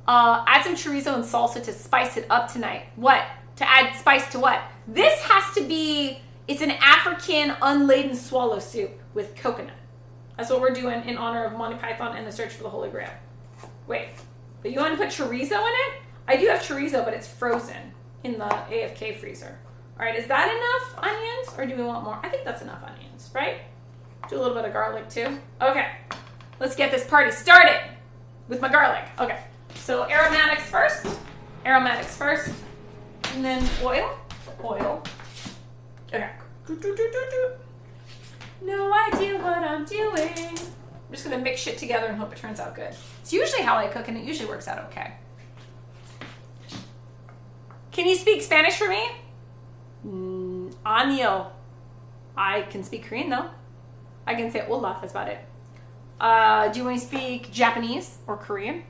Add some chorizo and salsa to spice it up tonight. What? To add spice to what? This has to be, it's an African unladen swallow soup with coconut. That's what we're doing in honor of Monty Python and the Search for the Holy Grail. Wait, but you want to put chorizo in it? I do have chorizo, but it's frozen in the AFK freezer. All right, is that enough onions, or do we want more? I think that's enough onions, right? Do a little bit of garlic too. Okay, let's get this party started with my garlic. Okay, so aromatics first, and then oil. Okay. No idea what I'm doing. I'm just gonna mix shit together and hope it turns out good. It's usually how I cook, and it usually works out okay. Can you speak Spanish for me? Año. I can speak Korean though. I can say hola, that's about it. Do you want to speak Japanese or Korean?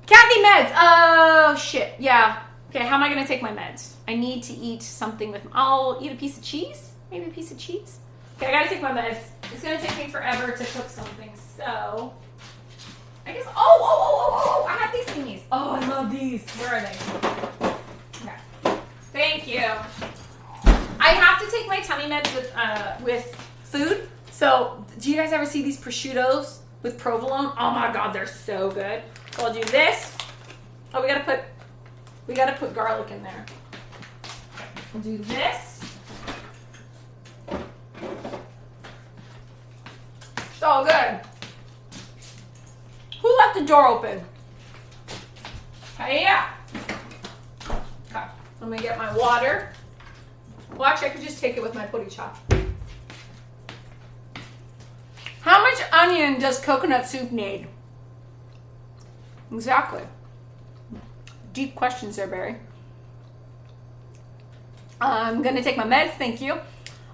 Kathy, meds! Oh, shit, yeah. Okay, how am I gonna take my meds? I need to eat something with, I'll eat a piece of cheese? Maybe a piece of cheese? Okay, I gotta take my meds. It's gonna take me forever to cook something, so I guess, I have these thingies. Oh, I love these. Where are they? Okay. Thank you. I have to take my tummy meds with food. So, do you guys ever see these prosciuttos with provolone? Oh my god, they're so good. So I'll do this. Oh, we gotta put garlic in there. I'll do this. So good. Who left the door open? Hey, yeah. Okay, let me get my water. Well, actually, I could just take it with my putty chop. How much onion does coconut soup need? Exactly. Deep questions there, Barry. I'm going to take my meds. Thank you.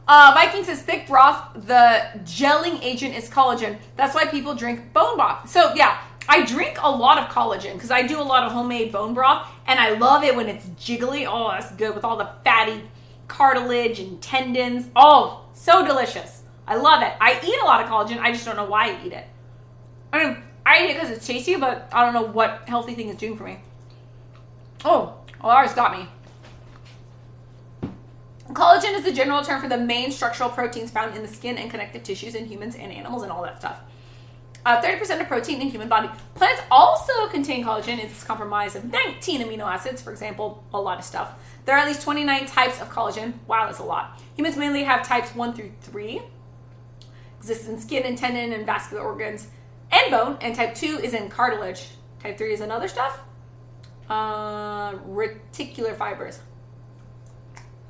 Viking says thick broth, the gelling agent is collagen. That's why people drink bone broth. So, yeah, I drink a lot of collagen because I do a lot of homemade bone broth, and I love it when it's jiggly. Oh, that's good with all the fatty cartilage and tendons. Oh, so delicious. I love it. I eat a lot of collagen. I just don't know why I eat it. I mean, I eat it because it's tasty, but I don't know what healthy thing it's doing for me. Oh, ours got me. Collagen is the general term for the main structural proteins found in the skin and connective tissues in humans and animals and all that stuff. 30% of protein in human body. Plants also contain collagen. It's comprised of 19 amino acids, for example, a lot of stuff. There are at least 29 types of collagen. Wow, that's a lot. Humans mainly have types 1 through 3. Exists in skin and tendon and vascular organs and bone. And type 2 is in cartilage. Type 3 is in other stuff. Reticular fibers.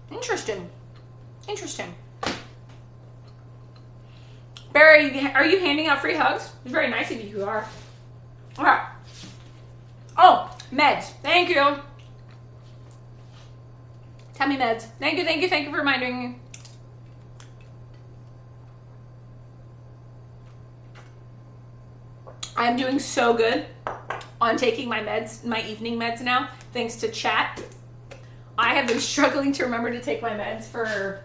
Interesting. Barry, are you handing out free hugs? It's very nice of you who are. Okay. Oh, meds. Thank you. Tummy meds. Thank you for reminding me. I'm doing so good on taking my meds, my evening meds now, thanks to chat. I have been struggling to remember to take my meds for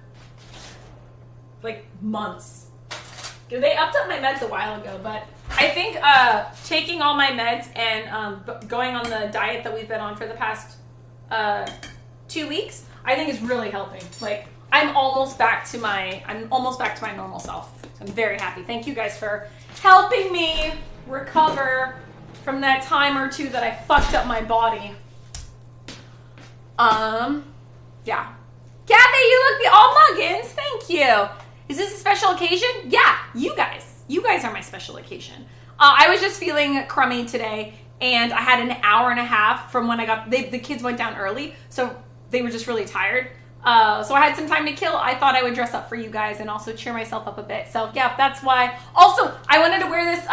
like months. They upped up my meds a while ago, but I think taking all my meds and going on the diet that we've been on for the past 2 weeks, I think is really helping. Like I'm almost back to my normal self. So I'm very happy. Thank you guys for helping me recover from that time or two that I fucked up my body. Yeah. Kathy, you look all muggins. Thank you. Is this a special occasion? Yeah, you guys are my special occasion. I was just feeling crummy today, and I had an hour and a half from when the kids went down early, so they were just really tired. So I had some time to kill. I thought I would dress up for you guys and also cheer myself up a bit. So yeah, that's why. Also, I wanted to wear this.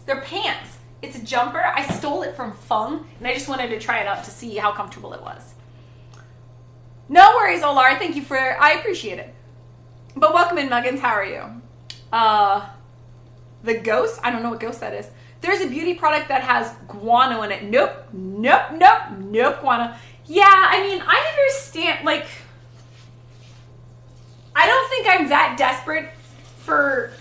They're pants. It's a jumper. I stole it from Fung, and I just wanted to try it out to see how comfortable it was. No worries, Olar. I appreciate it. But welcome in, Muggins. How are you? The ghost? I don't know what ghost that is. There's a beauty product that has guano in it. Nope, guano. Yeah, I mean, I understand, like, I don't think I'm that desperate for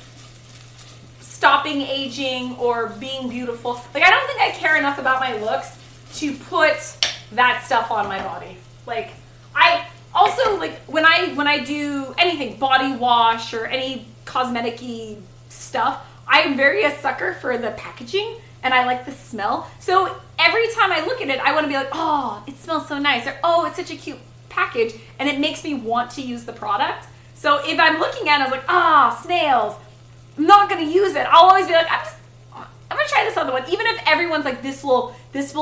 stopping aging or being beautiful. Like, I don't think I care enough about my looks to put that stuff on my body. Like, I also, like, when I do anything, body wash or any cosmetic-y stuff, I'm very a sucker for the packaging, and I like the smell. So every time I look at it, I want to be like, oh, it smells so nice, or oh, it's such a cute package, and it makes me want to use the product. So if I'm looking at it, I was like, snails, I'm not going to use it. I'll always be like, I'm going to try this other one. Even if everyone's like, this will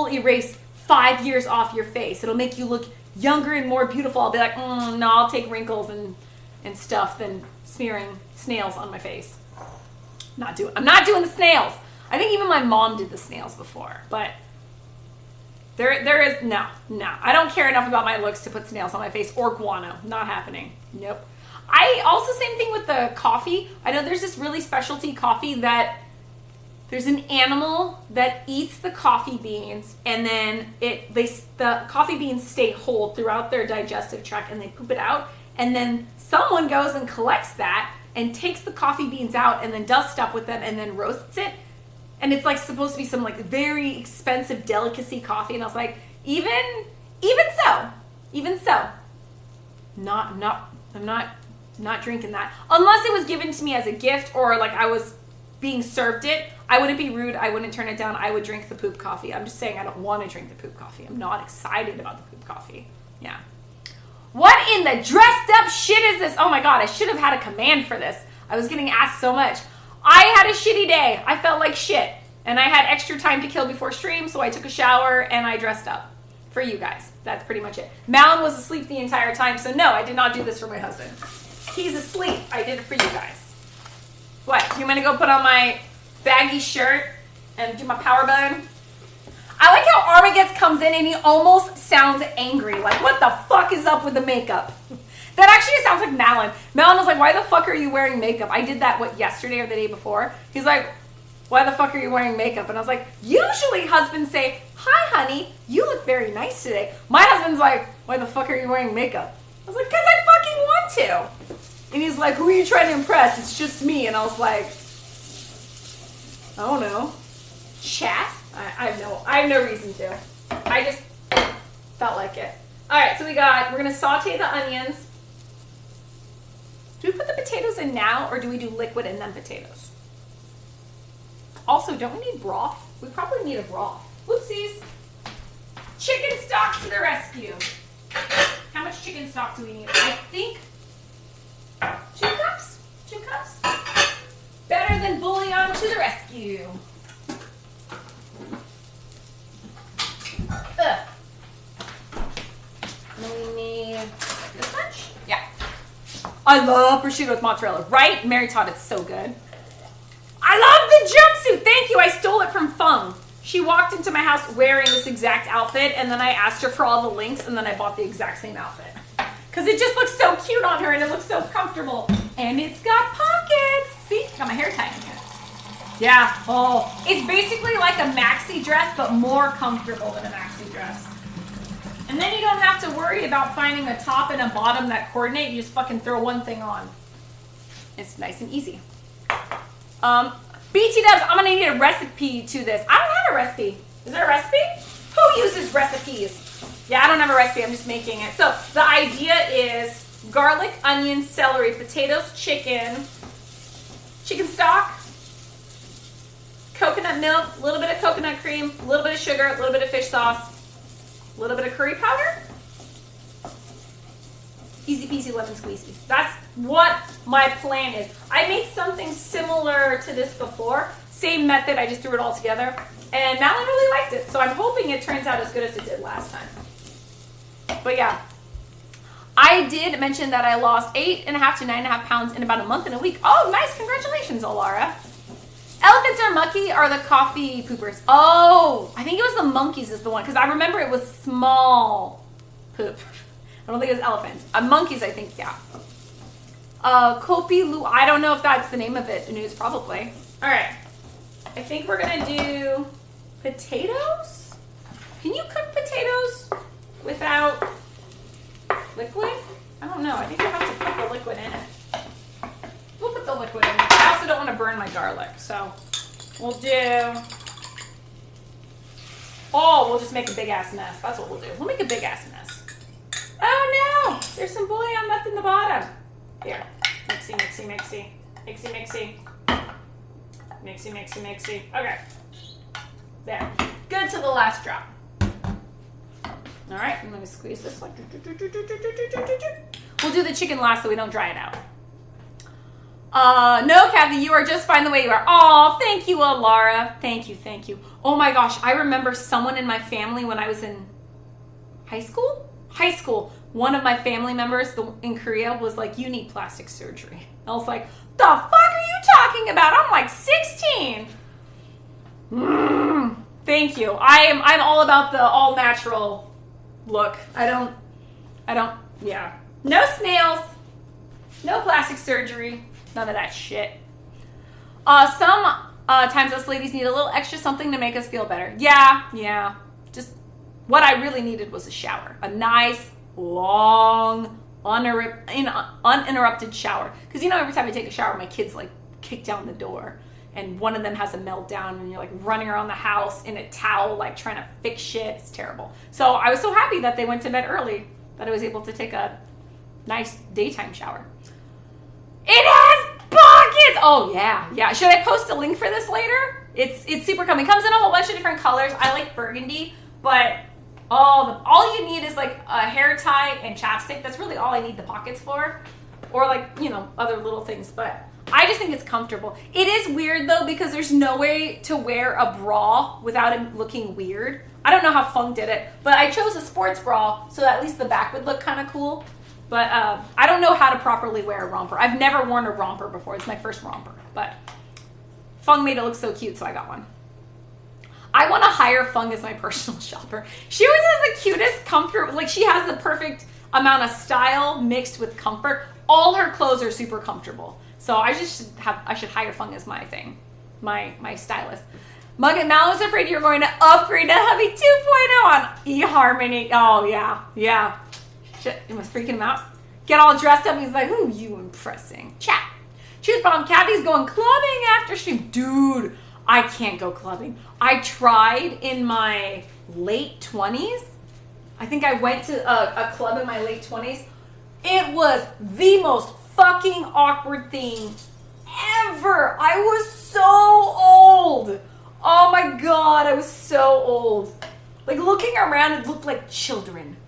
erase 5 years off your face. It'll make you look younger and more beautiful. I'll be like, no, I'll take wrinkles and stuff than smearing snails on my face. I'm not doing the snails. I think even my mom did the snails before, but there is, no. I don't care enough about my looks to put snails on my face or guano. Not happening. Nope. I also, same thing with the coffee. I know there's this really specialty coffee that there's an animal that eats the coffee beans, and then the coffee beans stay whole throughout their digestive tract, and they poop it out, and then someone goes and collects that and takes the coffee beans out and then does stuff with them and then roasts it. And it's like supposed to be some like very expensive delicacy coffee. And I was like, even so, I'm not drinking that. Unless it was given to me as a gift or like I was being served it. I wouldn't be rude. I wouldn't turn it down. I would drink the poop coffee. I'm just saying I don't want to drink the poop coffee. I'm not excited about the poop coffee. Yeah. What in the dressed up shit is this? Oh my God, I should have had a command for this. I was getting asked so much. I had a shitty day. I felt like shit. And I had extra time to kill before stream, so I took a shower and I dressed up for you guys. That's pretty much it. Malin was asleep the entire time, so no, I did not do this for my husband. He's asleep. I did it for you guys. What? You want to go put on my baggy shirt and do my power button? I like how Armageddon comes in and he almost sounds angry. Like, what the fuck is up with the makeup? That actually sounds like Malin. Malin was like, why the fuck are you wearing makeup? I did that, yesterday or the day before? He's like, why the fuck are you wearing makeup? And I was like, usually husbands say, hi, honey, you look very nice today. My husband's like, why the fuck are you wearing makeup? I was like, because I fucking want to. And he's like, who are you trying to impress? It's just me. And I was like, I don't know. Chat? I have no reason to. I just felt like it. All right, so we're going to saute the onions. Do we put the potatoes in now, or do we do liquid and then potatoes? Also, don't we need broth? We probably need a broth. Whoopsies. Chicken stock to the rescue. How much chicken stock do we need? I think 2 cups? 2 cups? Better than bouillon to the rescue. Ugh. We need this much? Yeah. I love prosciutto with mozzarella, right? Mary taught it's so good. I love the jumpsuit. Thank you. I stole it from Fung. She walked into my house wearing this exact outfit, and then I asked her for all the links, and then I bought the exact same outfit. Because it just looks so cute on her, and it looks so comfortable. And it's got pockets. See? Got my hair tied in here. Yeah. Oh. It's basically like a maxi dress, but more comfortable than a maxi dress. And then you don't have to worry about finding a top and a bottom that coordinate. You just fucking throw one thing on. It's nice and easy. BT Dubs, I'm gonna need a recipe to this. I don't have a recipe. Is there a recipe? Who uses recipes? Yeah, I don't have a recipe. I'm just making it. So the idea is garlic, onion, celery, potatoes, chicken stock, coconut milk, a little bit of coconut cream, a little bit of sugar, a little bit of fish sauce, a little bit of curry powder. Easy peasy lemon squeezy. That's what my plan is. I made something similar to this before. Same method, I just threw it all together. And Madeline really liked it. So I'm hoping it turns out as good as it did last time. But yeah. I did mention that I lost 8.5 to 9.5 pounds in about a month and a week. Oh, nice. Congratulations, Alara. Elephants are mucky are the coffee poopers. Oh, I think it was the monkeys is the one. Because I remember it was small poop. I don't think it was elephants. Monkeys, I think, yeah. Kopi Lu, I don't know if that's the name of it. News, probably. All right. I think we're going to do potatoes. Can you cook potatoes without liquid? I don't know. I think you have to put the liquid in it. We'll put the liquid in it. I also don't want to burn my garlic, so we'll do... Oh, we'll just make a big-ass mess. That's what we'll do. We'll make a big-ass mess. Oh no! There's some bouillon left in the bottom. Here. Mixy, mixy, mixy. Mixy, mixy. Mixy, mixy, mixy. Okay. There. Good to the last drop. Alright, I'm going to squeeze this one. We'll do the chicken last so we don't dry it out. No, Kathy, you are just fine the way you are. Aw, thank you, Alara. Thank you, thank you. Oh my gosh, I remember someone in my family when I was in high school, one of my family members in Korea was like, you need plastic surgery. I was like, the fuck are you talking about? I'm like 16. Thank you. I'm all about the all natural look. I don't, yeah. No snails, no plastic surgery, none of that shit. Sometimes us ladies need a little extra something to make us feel better. Yeah. Just what I really needed was a shower. A nice, long, uninterrupted shower. Because you know, every time I take a shower, my kids like kick down the door. And one of them has a meltdown and you're like running around the house in a towel, like trying to fix shit. It's terrible. So I was so happy that they went to bed early that I was able to take a nice daytime shower. It has pockets! Oh yeah. Should I post a link for this later? It's super coming. It comes in a whole bunch of different colors. I like burgundy, but all you need is like a hair tie and chapstick. That's really all I need the pockets for. Or like, you know, other little things, but I just think it's comfortable. It is weird though because there's no way to wear a bra without it looking weird. I don't know how Fung did it, but I chose a sports bra so that at least the back would look kind of cool. But I don't know how to properly wear a romper. I've never worn a romper before. It's my first romper, but Fung made it look so cute, so I got one. I want to hire Fung as my personal shopper. She always has the cutest comfort. Like she has the perfect amount of style mixed with comfort. All her clothes are super comfortable. So I should hire Fung as my thing, my stylist. Mug and Mal was afraid you're going to upgrade to Hubby 2.0 on eHarmony. Oh yeah. Shit, it was freaking him out. Get all dressed up. He's like, "Ooh, you impressing." Chat. Choose bomb. Kathy's going clubbing after stream. Dude, I can't go clubbing. I tried in my late 20s. I think I went to a club in my late 20s. It was the most fucking awkward thing ever. I was so old. Oh my God, I was so old. Like looking around, it looked like children.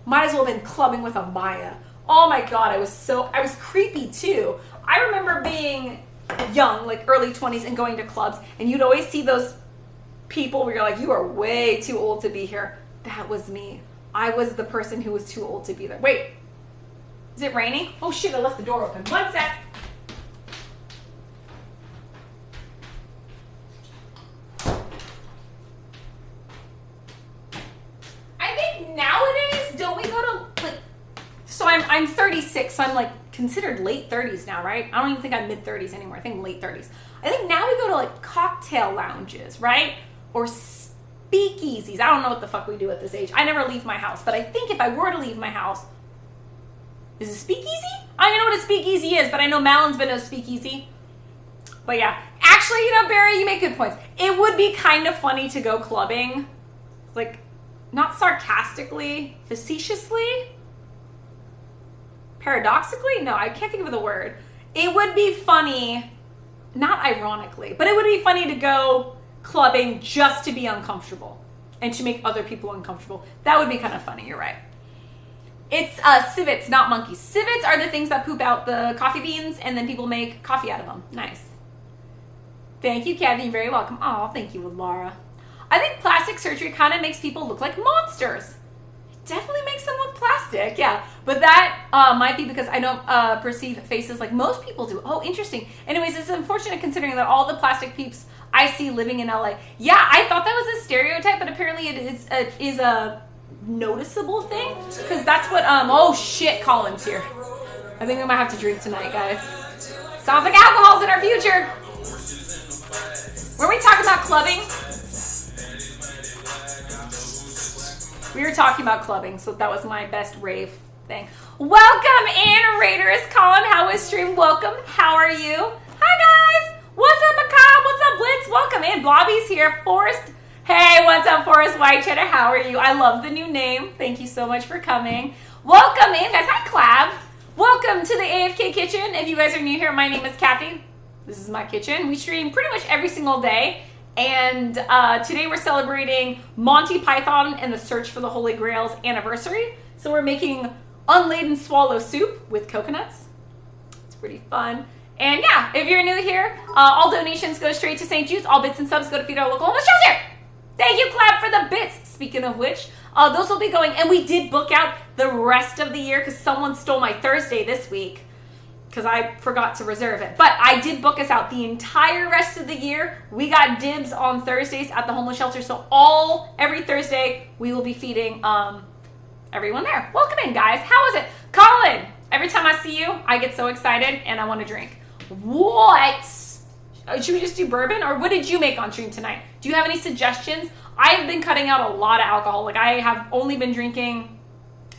Might as well have been clubbing with a Maya. Oh my God, I was creepy too. I remember being young, like early 20s, and going to clubs, and you'd always see those people where you're like, you are way too old to be here. That was me. I was the person who was too old to be there. Wait, is it raining? Oh shit, I left the door open. One sec. I think nowadays, don't we go to, like, so I'm 36, so I'm like considered late 30s now, right? I don't even think I'm mid 30s anymore. I think late 30s. I think now we go to like cocktail lounges, right? Or speakeasies. I don't know what the fuck we do at this age. I never leave my house, but I think if I were to leave my house, is it speakeasy? I don't even know what a speakeasy is, but I know Malin's been to a speakeasy. But yeah, actually, you know, Barry, you make good points. It would be kind of funny to go clubbing, like not sarcastically, facetiously. Paradoxically? No, I can't think of the word. It would be funny, not ironically, but it would be funny to go clubbing just to be uncomfortable and to make other people uncomfortable. That would be kind of funny, you're right. It's civets, not monkeys. Civets are the things that poop out the coffee beans and then people make coffee out of them. Nice. Thank you, Kathy. You're very welcome. Oh, thank you, Laura. I think plastic surgery kind of makes people look like monsters. Definitely makes them look plastic, yeah. But that might be because I don't perceive faces like most people do. Oh, interesting. Anyways, it's unfortunate considering that all the plastic peeps I see living in LA. Yeah, I thought that was a stereotype, but apparently it is a noticeable thing. Because that's what, oh shit, Colin's here. I think I might have to drink tonight, guys. Sounds like alcohol's in our future. Were we talking about clubbing? We were talking about clubbing, so that was my best rave thing. Welcome in, Raiders. Colin, how is stream? Welcome. How are you? Hi, guys. What's up, Macabre? What's up, Blitz? Welcome in. Blobby's here. Forrest. Hey, what's up, Forrest White Cheddar? How are you? I love the new name. Thank you so much for coming. Welcome in, guys. Hi, Clab. Welcome to the AFK Kitchen. If you guys are new here, my name is Kathy. This is my kitchen. We stream pretty much every single day. And today we're celebrating Monty Python and the Search for the Holy Grail's anniversary. So we're making unladen swallow soup with coconuts. It's pretty fun. And yeah, if you're new here, all donations go straight to St. Jude's. All bits and subs go to feed our local homeless shelter. Thank you, Clap, for the bits. Speaking of which, those will be going. And we did book out the rest of the year because someone stole my Thursday this week, because I forgot to reserve it. But I did book us out the entire rest of the year. We got dibs on Thursdays at the homeless shelter. So every Thursday, we will be feeding everyone there. Welcome in, guys. How is it? Colin, every time I see you, I get so excited and I want to drink. What? Should we just do bourbon? Or what did you make on stream tonight? Do you have any suggestions? I've been cutting out a lot of alcohol. Like, I have only been drinking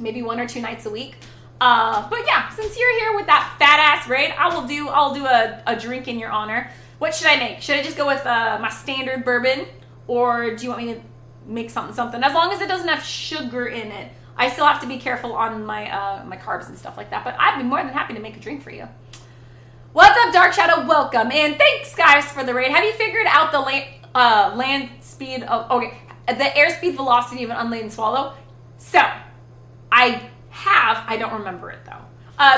maybe 1 or 2 nights a week. But yeah, since you're here with that fat ass raid, I'll do a drink in your honor. What should I make? Should I just go with my standard bourbon, or do you want me to make something? As long as it doesn't have sugar in it. I still have to be careful on my my carbs and stuff like that. But I'd be more than happy to make a drink for you. What's up, Dark Shadow? Welcome, and thanks, guys, for the raid. Have you figured out the land speed of the airspeed velocity of an unladen swallow? So I don't remember it though.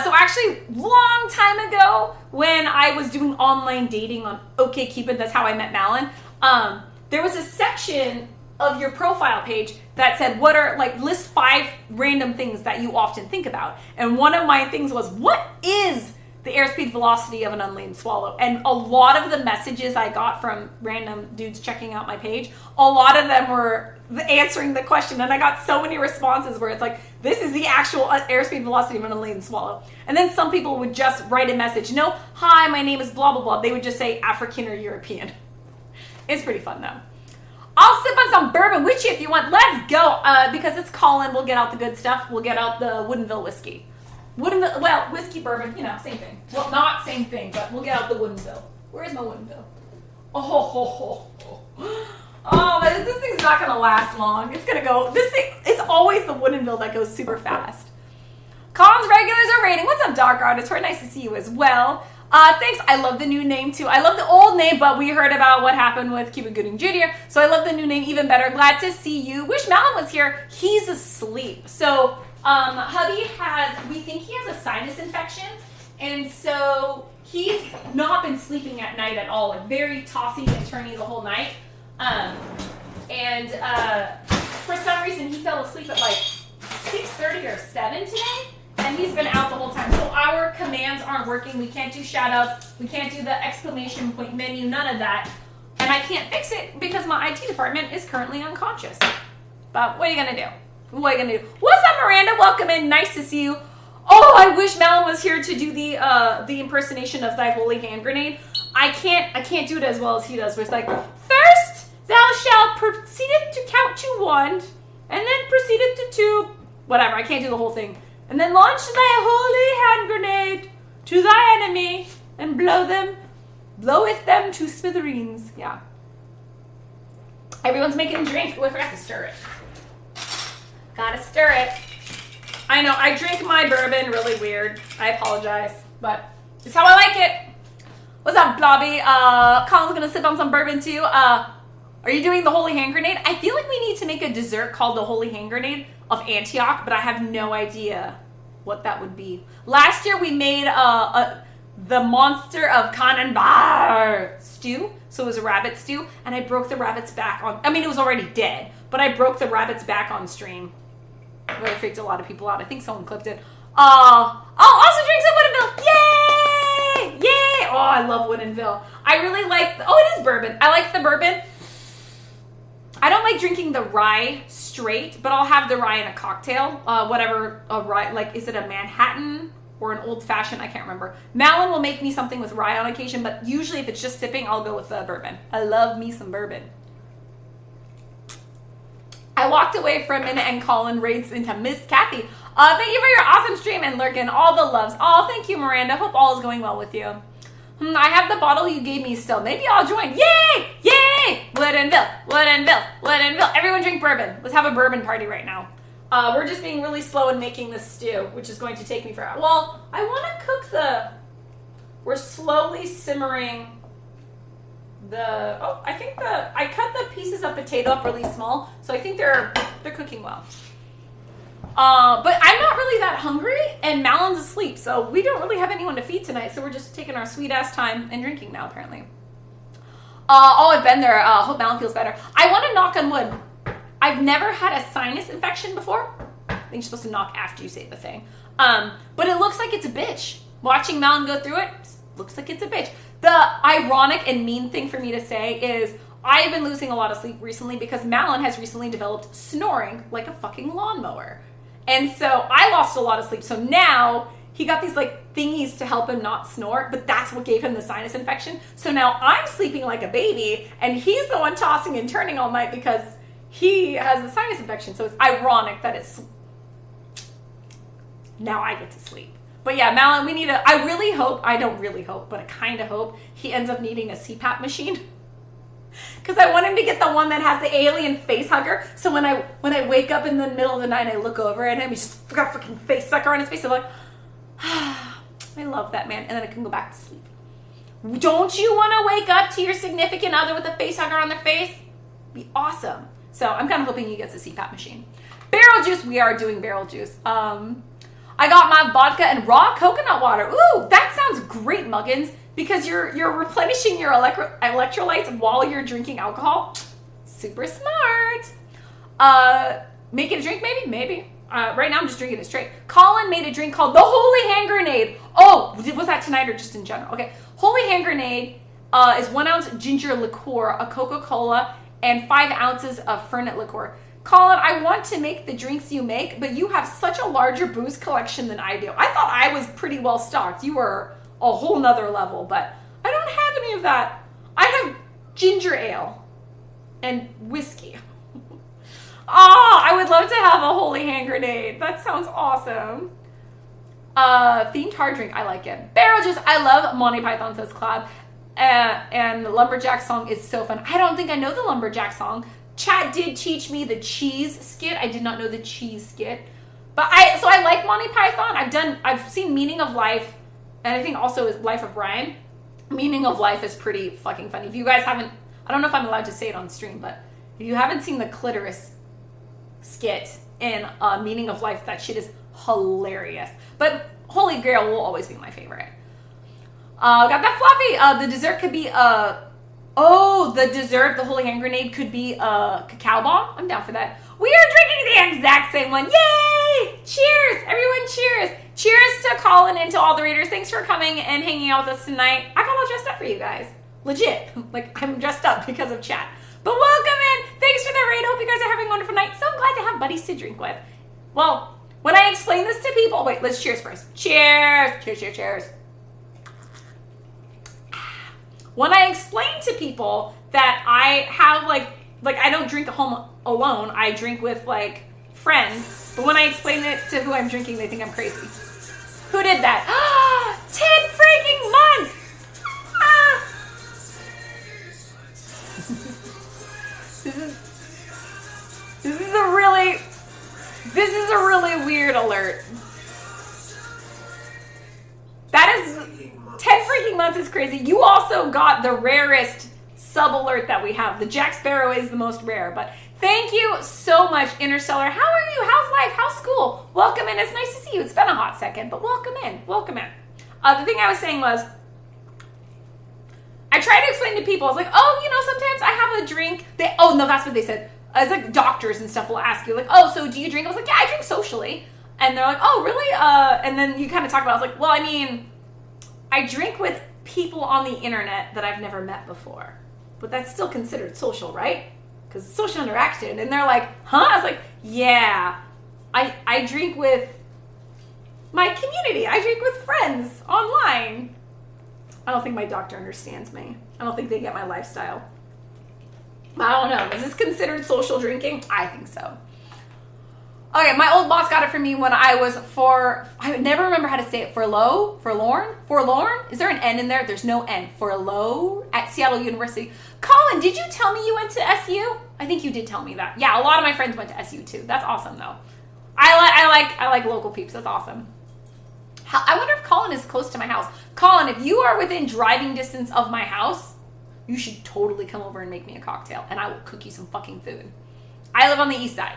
So actually, long time ago, when I was doing online dating on OkCupid, that's how I met Malin. There was a section of your profile page that said, list 5 random things that you often think about. And one of my things was, what is the airspeed velocity of an unladen swallow? And a lot of the messages I got from random dudes checking out my page, a lot of them were answering the question, and I got so many responses where it's like, this is the actual airspeed velocity of an unladen swallow. And then some people would just write a message, hi, my name is blah, blah, blah. They would just say African or European. It's pretty fun though. I'll sip on some bourbon with you if you want. Let's go. Because it's Colin, we'll get out the good stuff. We'll get out the Woodinville whiskey. Woodinville, well, whiskey, bourbon, you know, same thing. Well, not same thing, but we'll get out the Woodinville. Where is my Woodinville? Oh, ho, ho, ho, ho. Oh, this thing's not going to last long. It's going to go, this thing, it's always the Woodinville that goes super fast. Colin's regulars are rating. What's up, Dark Artist? Very nice to see you as well. Thanks. I love the new name too. I love the old name, but we heard about what happened with Cuba Gooding Jr., so I love the new name even better. Glad to see you. Wish Malin was here. He's asleep. So, hubby we think he has a sinus infection, and so he's not been sleeping at night at all, like very tossy and turny the whole night. For some reason, he fell asleep at like 6:30 or 7 today. And he's been out the whole time. So our commands aren't working. We can't do shout outs. We can't do the exclamation point menu, none of that. And I can't fix it because my IT department is currently unconscious. But what are you going to do? What are you going to do? What's up, Miranda? Welcome in. Nice to see you. Oh, I wish Malin was here to do the impersonation of thy holy hand grenade. I can't do it as well as he does. Where it's like, first thou shalt proceedeth to count to 1, and then proceedeth to 2. Whatever, I can't do the whole thing. And then launch thy holy hand grenade to thy enemy and bloweth them to smithereens. Yeah. Everyone's making a drink. Oh, I forgot to stir it. Gotta stir it. I know, I drink my bourbon really weird. I apologize, but it's how I like it. What's up, Blobby? Colin's gonna sip on some bourbon too. Are you doing the holy hand grenade? I feel like we need to make a dessert called the holy hand grenade of Antioch, but I have no idea what that would be. Last year we made the monster of Kananbar stew, so it was a rabbit stew, and I broke the rabbit's back on, I mean it was already dead, but I broke the rabbit's back on stream. Really freaked a lot of people out. I think someone clipped it. I'll also drink some Woodinville. Yay! Yay! Oh, I love Woodinville. I really like, it is bourbon. I like the bourbon. I don't like drinking the rye straight, but I'll have the rye in a cocktail. Whatever a rye, like, is it a Manhattan or an old fashioned? I can't remember. Malin will make me something with rye on occasion, but usually if it's just sipping, I'll go with the bourbon. I love me some bourbon. I walked away for a minute and Colin raids into Miss Kathy. Thank you for your awesome stream and lurking. All the loves. Oh, thank you, Miranda. Hope all is going well with you. I have the bottle you gave me still. Maybe I'll join. Yay! Yay! Woodinville, Woodinville, Woodinville. Everyone drink bourbon. Let's have a bourbon party right now. We're just being really slow in making this stew, which is going to take me forever. Well, I want to cook we're slowly simmering I cut the pieces of potato up really small, so I think they're cooking well. But I'm not really that hungry, and Malin's asleep, so we don't really have anyone to feed tonight, so we're just taking our sweet-ass time and drinking now, apparently. I've been there. Hope Malin feels better. I want to knock on wood. I've never had a sinus infection before. I think you're supposed to knock after you say the thing. But it looks like it's a bitch. Watching Malin go through it, looks like it's a bitch. The ironic and mean thing for me to say is I've been losing a lot of sleep recently because Malin has recently developed snoring like a fucking lawnmower. And so I lost a lot of sleep. So now he got these like thingies to help him not snore, but that's what gave him the sinus infection. So now I'm sleeping like a baby and he's the one tossing and turning all night because he has a sinus infection. So it's ironic that now I get to sleep. But yeah, Malin, I really hope, I don't really hope, but I kind of hope he ends up needing a CPAP machine. Because I want him to get the one that has the alien face hugger. So when I wake up in the middle of the night, I look over at him, he's just got a freaking face sucker on his face. I'm like, I love that, man. And then I can go back to sleep. Don't you want to wake up to your significant other with a face hugger on their face? Be awesome. So I'm kind of hoping he gets a CPAP machine. Barrel juice. We are doing barrel juice. I got my vodka and raw coconut water. Ooh, that sounds great, Muggins, because you're replenishing your electrolytes while you're drinking alcohol. Super smart. Make it a drink, maybe. Right now I'm just drinking it straight. Colin made a drink called the Holy Hand Grenade. Oh, was that tonight or just in general? Okay. Holy Hand Grenade is 1 ounce ginger liqueur, a Coca-Cola, and 5 ounces of Fernet liqueur. Colin, I want to make the drinks you make, but you have such a larger booze collection than I do. I thought I was pretty well stocked. You were a whole nother level, but I don't have any of that. I have ginger ale. and whiskey. Oh, I would love to have a holy hand grenade. That sounds awesome. Themed hard drink, I like it. Barrel juice, I love Monty Python, says Claude. And the Lumberjack song is so fun. I don't think I know the Lumberjack song. Chat did teach me the cheese skit. I did not know the cheese skit. But I like Monty Python. I've seen Meaning of Life, and I think also Life of Brian. Meaning of Life is pretty fucking funny. If you guys haven't, I don't know if I'm allowed to say it on stream, but if you haven't seen the clitoris skit in Meaning of Life, that shit is hilarious. But Holy Grail will always be my favorite. Got that fluffy. The dessert could be the dessert, the holy hand grenade could be a cacao bomb. I'm down for that. We are drinking the exact same one. Yay! Cheers! Everyone cheers! Cheers to Colin and to all the readers. Thanks for coming and hanging out with us tonight. I got all dressed up for you guys. Legit. Like, I'm dressed up because of chat. But welcome in. Thanks for the raid. Hope you guys are having a wonderful night. So glad to have buddies to drink with. Well, when I explain this to people... Wait, let's cheers first. Cheers! Cheers, cheers, cheers. When I explain to people that I have, like I don't drink at home alone. I drink with, like, friends. But when I explain it to who I'm drinking, they think I'm crazy. Who did that? 10 freaking months! Ah! This is a really weird alert. That is 10 freaking months is crazy. You also got the rarest sub alert that we have. The Jack Sparrow is the most rare, but thank you so much, Interstellar. How are you? How's life? How's school? Welcome in. It's nice to see you. It's been a hot second, but welcome in. Welcome in. The thing I was saying was, I try to explain to people, I was like, sometimes I have a drink. No, that's what they said. It's like doctors and stuff will ask you, like, so do you drink? I was like, yeah, I drink socially. And they're like, oh, really? And then you kind of talk about it. I was like, well, I mean, I drink with people on the internet that I've never met before. But that's still considered social, right? Because social interaction. And they're like, huh? I was like, yeah. I drink with my community. I drink with friends online. I don't think my doctor understands me. I don't think they get my lifestyle. I don't know. Is this considered social drinking? I think so. Okay, my old boss got it for me when I was I never remember how to say it. Forlorn? Is there an N in there? There's no N. Forlorn at Seattle University. Colin, did you tell me you went to SU? I think you did tell me that. Yeah, a lot of my friends went to SU too. That's awesome though. I like local peeps. That's awesome. I wonder if Colin is close to my house. Colin, if you are within driving distance of my house, you should totally come over and make me a cocktail, and I will cook you some fucking food. I live on the east side.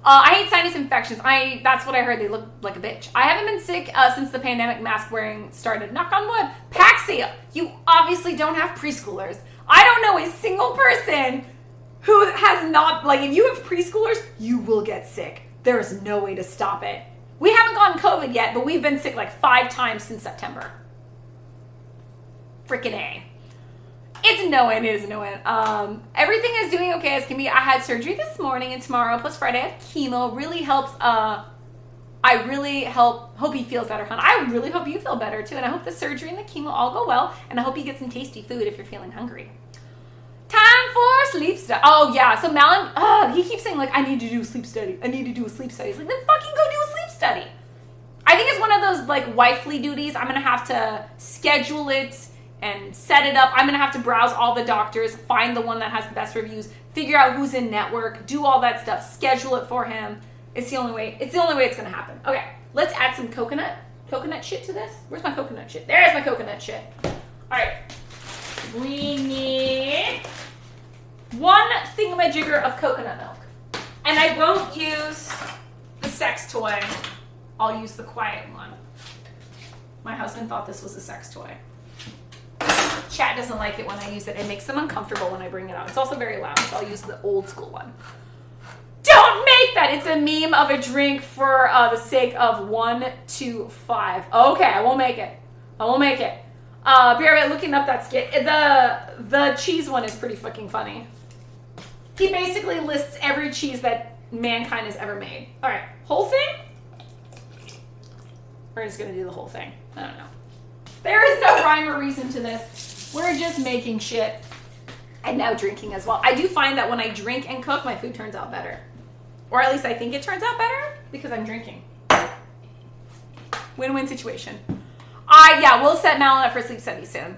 I hate sinus infections. That's what I heard. They look like a bitch. I haven't been sick since the pandemic mask wearing started. Knock on wood. Paxia, you obviously don't have preschoolers. I don't know a single person who has not, if you have preschoolers, you will get sick. There is no way to stop it. We haven't gotten COVID yet, but we've been sick 5 times since September. Freaking A. It's a no-win. It is a no-win. Everything is doing okay as can be. I had surgery this morning and tomorrow, plus Friday I have chemo. Really helps. I really hope he feels better, hon. I really hope you feel better too, and I hope the surgery and the chemo all go well, and I hope you get some tasty food if you're feeling hungry. Time for sleep study. Oh yeah, so Malin, he keeps saying I need to do a sleep study. I need to do a sleep study. He's like, then fucking go do a sleep study. I think it's one of those wifely duties. I'm gonna have to schedule it and set it up. I'm gonna have to browse all the doctors, find the one that has the best reviews, figure out who's in network, do all that stuff, schedule it for him. It's the only way it's gonna happen. Okay, let's add some coconut shit to this. Where's my coconut shit? There's my coconut shit. All right, we need 1 thingamajigger of coconut milk. And I won't use the sex toy. I'll use the quiet one. My husband thought this was a sex toy. Chat doesn't like it when I use it. It makes them uncomfortable when I bring it out. It's also very loud, so I'll use the old school one. Don't make that! It's a meme of a drink for the sake of 1 to 5. Okay, I won't make it. Be right back, looking up that skit. The cheese one is pretty fucking funny. He basically lists every cheese that mankind has ever made. All right, whole thing? We're just gonna do the whole thing. I don't know. There is no rhyme or reason to this. We're just making shit. And now drinking as well. I do find that when I drink and cook, my food turns out better. Or at least I think it turns out better because I'm drinking. Win-win situation. We'll set Malin up for sleep study soon.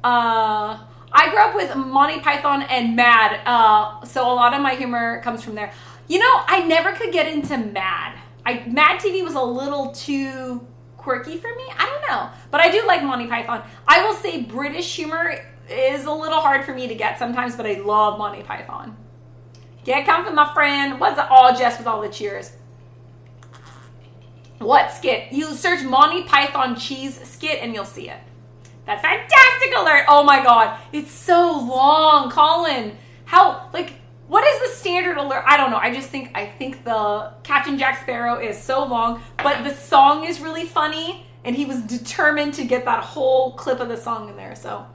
I grew up with Monty Python and Mad, so a lot of my humor comes from there. You know, I never could get into Mad. Mad TV was a little too quirky for me. I don't know. But I do like Monty Python. I will say British humor is a little hard for me to get sometimes, but I love Monty Python. Get comfy, my friend. What's the all jest with all the cheers? What skit? You search Monty Python cheese skit and you'll see it. That fantastic alert. Oh my God. It's so long, Colin. What is the standard alert? I don't know. I think the Captain Jack Sparrow is so long, but the song is really funny and he was determined to get that whole clip of the song in there. So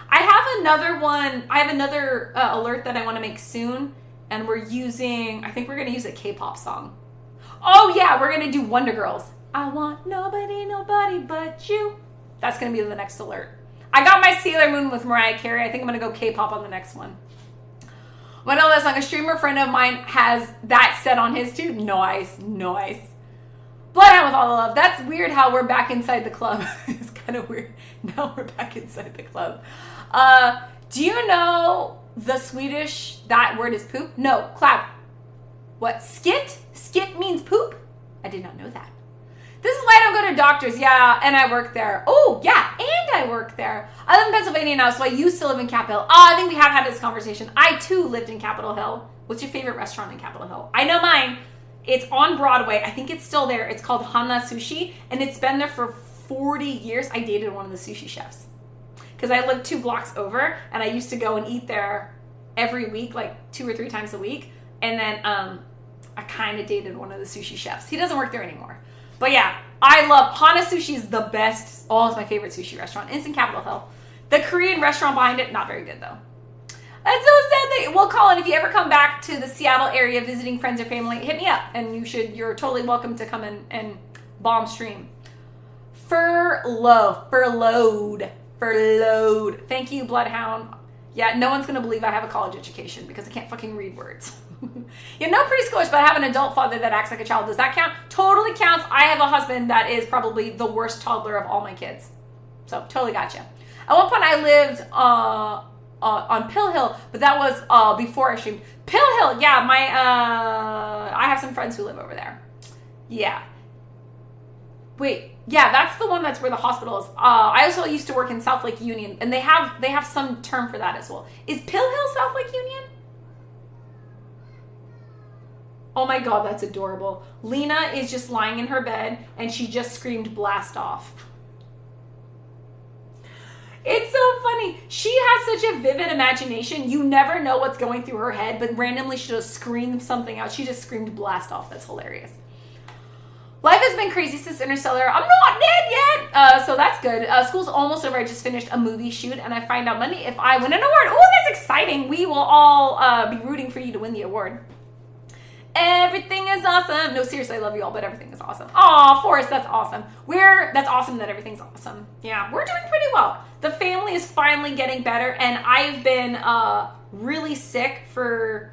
I have another one. I have another alert that I want to make soon, and I think we're going to use a K-pop song. Oh yeah, we're going to do Wonder Girls. I want nobody but you. That's going to be the next alert. I got my Sailor Moon with Mariah Carey. I think I'm going to go K-pop on the next one. What else? Like a streamer friend of mine has that set on his too. Nice. Bloodhound with all the love. That's weird how we're back inside the club. It's kind of weird. Now we're back inside the club. Do you know the Swedish, that word is poop? No, clap. What, skit? Skit means poop? I did not know that. This is why I don't go to doctors. Yeah, and I work there. Oh, yeah, and I work there. I live in Pennsylvania now, so I used to live in Capitol Hill. I think we have had this conversation. I, too, lived in Capitol Hill. What's your favorite restaurant in Capitol Hill? I know mine. It's on Broadway. I think it's still there. It's called Hana Sushi, and it's been there for 40 years. I dated one of the sushi chefs because I lived 2 blocks over, and I used to go and eat there every week, like 2 or 3 times a week. And then I kind of dated one of the sushi chefs. He doesn't work there anymore. But yeah, I love Hana Sushi is the best. Oh, it's my favorite sushi restaurant. It's in Capitol Hill. The Korean restaurant behind it, not very good though. That's so sad. Well, Colin, if you ever come back to the Seattle area visiting friends or family, hit me up, and you're totally welcome to come in and bomb stream. Furloughed. Thank you, Bloodhound. Yeah, no one's gonna believe I have a college education because I can't fucking read words. Yeah, no preschoolers, but I have an adult father that acts like a child. Does that count? Totally counts. I have a husband that is probably the worst toddler of all my kids. So totally gotcha. At one point I lived on Pill Hill, but that was before I streamed. Pill Hill, yeah, I have some friends who live over there. Yeah. Wait, yeah, that's the one that's where the hospital is. I also used to work in South Lake Union, and they have some term for that as well. Is Pill Hill South Lake Union? Oh my God, that's adorable. Lena is just lying in her bed, and she just screamed blast off. It's so funny. She has such a vivid imagination. You never know what's going through her head, but randomly she just screamed something out. She just screamed blast off. That's hilarious. Life has been crazy since Interstellar. I'm not dead yet, so that's good. School's almost over. I just finished a movie shoot, and I find out Monday if I win an award. Oh, that's exciting. We will all be rooting for you to win the award. Everything is awesome. No, seriously, I love you all, but everything is awesome. Aw, Forrest, that's awesome. That's awesome that everything's awesome. Yeah, we're doing pretty well. The family is finally getting better, and I've been really sick for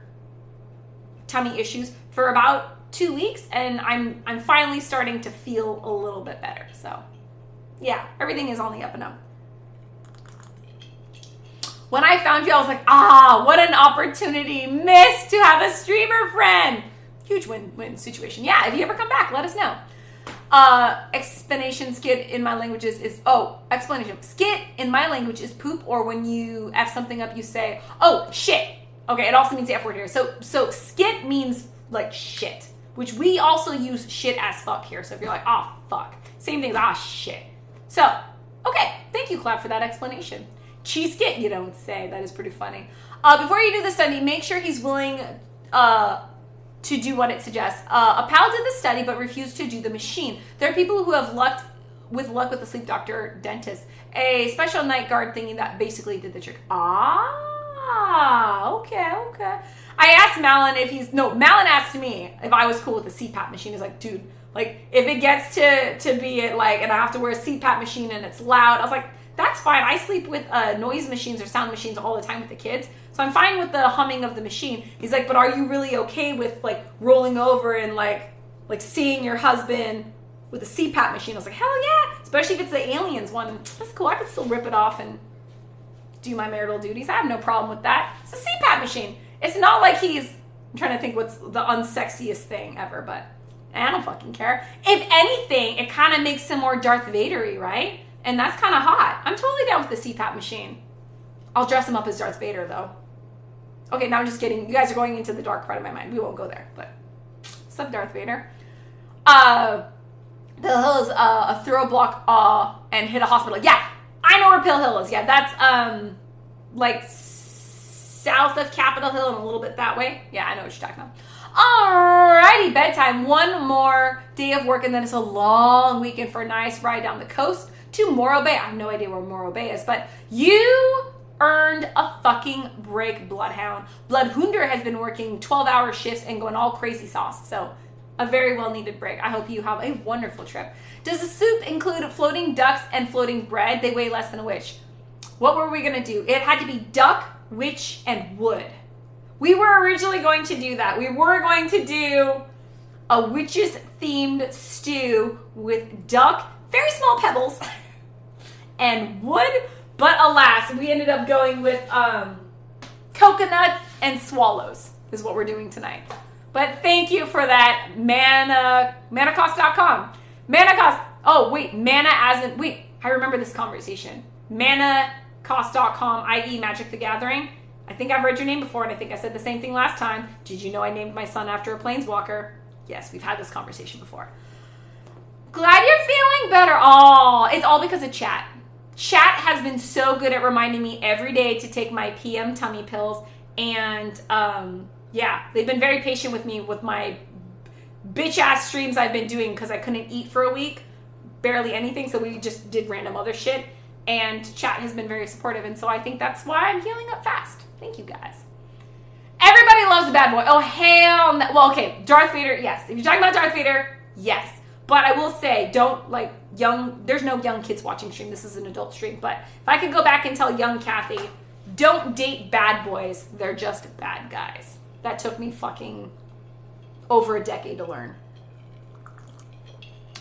tummy issues for about 2 weeks, and I'm finally starting to feel a little bit better. So, yeah, everything is on the up and up. When I found you, I was like, what an opportunity missed to have a streamer friend. Huge win-win situation. Yeah, if you ever come back, let us know. Explanation skit in my language explanation. Skit in my language is poop, or when you F something up, you say, oh, shit. Okay, it also means the F word here. So skit means like shit, which we also use shit as fuck here. So if you're like, fuck. Same thing as, shit. So, okay, thank you, Clap, for that explanation. Cheese skit, you don't say. That is pretty funny. Before you do the study, make sure he's willing to do what it suggests. A pal did the study but refused to do the machine. There are people who have luck with the sleep doctor dentist. A special night guard thingy that basically did the trick. Okay. I asked Malin Malin asked me if I was cool with the CPAP machine. He's like, dude, like if it gets to be it like, and I have to wear a CPAP machine and it's loud, I was like, that's fine. I sleep with noise machines or sound machines all the time with the kids. So I'm fine with the humming of the machine. He's like, but are you really okay with like rolling over and like seeing your husband with a CPAP machine? I was like, hell yeah. Especially if it's the aliens one. That's cool. I could still rip it off and do my marital duties. I have no problem with that. It's a CPAP machine. It's not like I'm trying to think what's the unsexiest thing ever, but I don't fucking care. If anything, it kind of makes him more Darth Vader-y, right? And that's kind of hot. I'm totally down with the CPAP machine. I'll dress him up as Darth Vader, though. Okay, now I'm just kidding. You guys are going into the dark part of my mind. We won't go there, but what's up, Darth Vader? Pill Hill is a throw block and hit a hospital. Yeah, I know where Pill Hill is. Yeah, that's like south of Capitol Hill and a little bit that way. Yeah, I know what you're talking about. Alrighty, bedtime. One more day of work and then it's a long weekend for a nice ride down the coast to Morro Bay. I have no idea where Morro Bay is, but you earned a fucking break, Bloodhound. Bloodhounder has been working 12-hour shifts and going all crazy sauce, so a very well-needed break. I hope you have a wonderful trip. Does the soup include floating ducks and floating bread? They weigh less than a witch. What were we going to do? It had to be duck, witch, and wood. We were originally going to do that. We were going to do a witches-themed stew with duck, very small pebbles, and wood. But alas, we ended up going with coconut and swallows is what we're doing tonight. But thank you for that, manacost.com. Manacost, oh wait, mana as in, wait, I remember this conversation. Manacost.com, i.e. Magic the Gathering. I think I've read your name before, and I think I said the same thing last time. Did you know I named my son after a planeswalker? Yes, we've had this conversation before. Glad you're feeling better. Oh, it's all because of chat. Chat has been so good at reminding me every day to take my PM tummy pills. And yeah, they've been very patient with me with my bitch-ass streams I've been doing because I couldn't eat for a week. Barely anything, so we just did random other shit. And chat has been very supportive, and so I think that's why I'm healing up fast. Thank you, guys. Everybody loves the bad boy. Oh, hell no. Well, okay, Darth Vader, yes. If you're talking about Darth Vader, yes. But I will say, don't, like, there's no young kids watching stream. This is an adult stream. But if I could go back and tell young Kathy, don't date bad boys. They're just bad guys. That took me fucking over a decade to learn.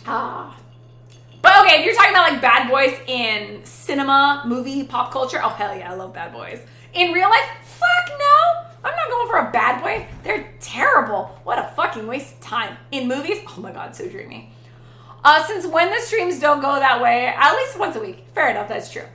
But okay, if you're talking about like bad boys in cinema, movie, pop culture, oh hell yeah, I love bad boys. In real life, fuck no. I'm not going for a bad boy. They're terrible. What a fucking waste of time. In movies, oh my god, so dreamy. Since when the streams don't go that way, at least once a week. Fair enough, that's true.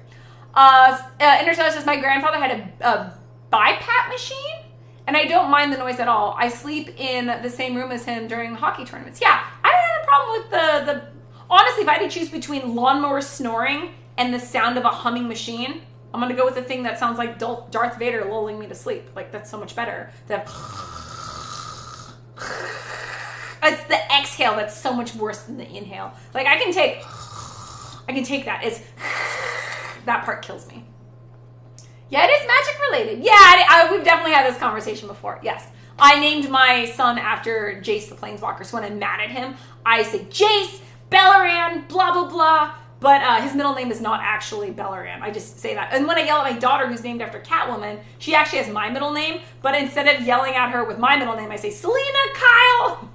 Interstellar says, my grandfather had a BiPAP machine, and I don't mind the noise at all. I sleep in the same room as him during hockey tournaments. Yeah, I don't have a problem with the honestly, if I had to choose between lawnmower snoring and the sound of a humming machine, I'm going to go with the thing that sounds like Darth Vader lulling me to sleep. Like, that's so much better. It's the exhale that's so much worse than the inhale. Like, I can take that. It's that part kills me. Yeah, it is magic related. Yeah, we've definitely had this conversation before. Yes. I named my son after Jace the Planeswalker. So when I'm mad at him, I say Jace, Belleran, blah, blah, blah. But his middle name is not actually Belleran. I just say that. And when I yell at my daughter, who's named after Catwoman, she actually has my middle name. But instead of yelling at her with my middle name, I say, Selena Kyle.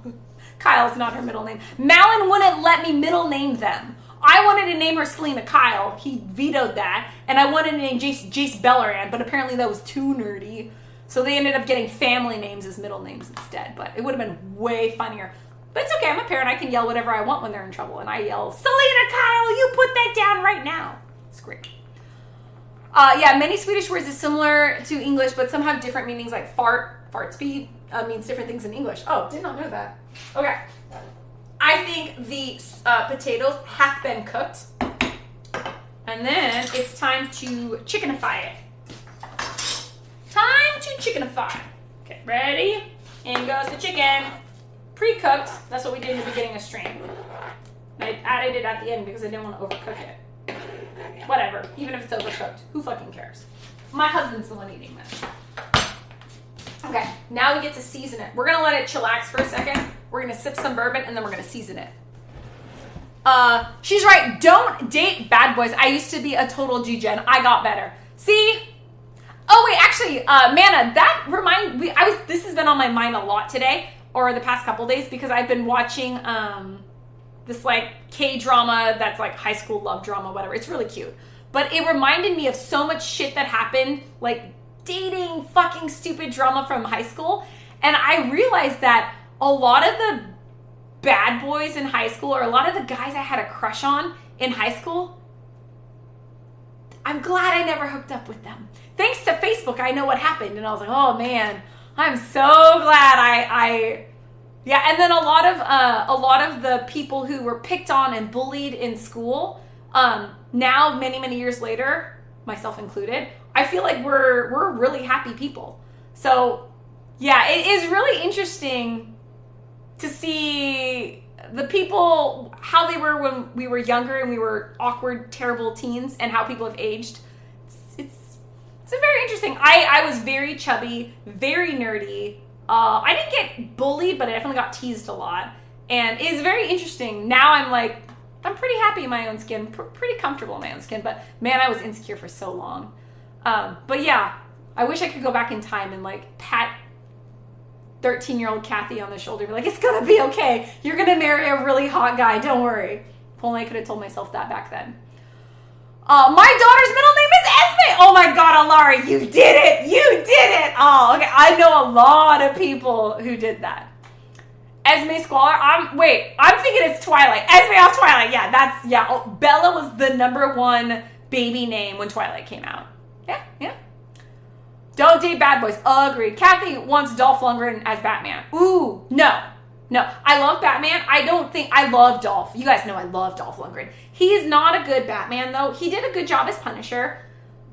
Kyle's not her middle name. Malin wouldn't let me middle name them. I wanted to name her Selena Kyle. He vetoed that. And I wanted to name Jace Belleran. But apparently that was too nerdy. So they ended up getting family names as middle names instead. But it would have been way funnier. But it's okay, I'm a parent. I can yell whatever I want when they're in trouble. And I yell, Selena Kyle, you put that down right now. It's great. Yeah, many Swedish words is similar to English, but some have different meanings, like fart speed means different things in English. Oh, did not know that. Okay. I think the potatoes have been cooked. And then it's time to chickenify it. Time to chickenify. Okay, ready? In goes the chicken. Pre-cooked, that's what we did in the beginning of stream. I added it at the end because I didn't want to overcook it. Whatever, even if it's overcooked, who fucking cares? My husband's the one eating this. Okay, now we get to season it. We're gonna let it chillax for a second. We're gonna sip some bourbon and then we're gonna season it. She's right. Don't date bad boys. I used to be a total G-Gen. I got better. See? Oh wait, actually, Manna, this has been on my mind a lot today, or the past couple days, because I've been watching this like K-drama that's like high school love drama, whatever. It's really cute. But it reminded me of so much shit that happened, like dating fucking stupid drama from high school. And I realized that a lot of the bad boys in high school, or a lot of the guys I had a crush on in high school, I'm glad I never hooked up with them. Thanks to Facebook, I know what happened. And I was like, oh man, I'm so glad yeah. And then a lot of the people who were picked on and bullied in school, now many years later, myself included, I feel like we're really happy people. So yeah, it is really interesting to see the people, how they were when we were younger and we were awkward, terrible teens, and how people have aged. It's very interesting. I was very chubby, very nerdy. I didn't get bullied, but I definitely got teased a lot. And it's very interesting. Now I'm pretty happy in my own skin, pretty comfortable in my own skin. But man, I was insecure for so long. But yeah, I wish I could go back in time and like pat 13-year-old Kathy on the shoulder, be like, it's gonna be okay. You're gonna marry a really hot guy. Don't worry. If only I could have told myself that back then. My daughter's middle name is Esme. Oh my God, Alara, you did it. You did it. Oh, okay. I know a lot of people who did that. Esme Squalor. I'm thinking it's Twilight. Esme off Twilight. Yeah, Oh, Bella was the #1 baby name when Twilight came out. Yeah. Don't date bad boys. Agreed. Kathy wants Dolph Lundgren as Batman. Ooh, no. I love Batman. I love Dolph. You guys know I love Dolph Lundgren. He's not a good Batman, though. He did a good job as Punisher.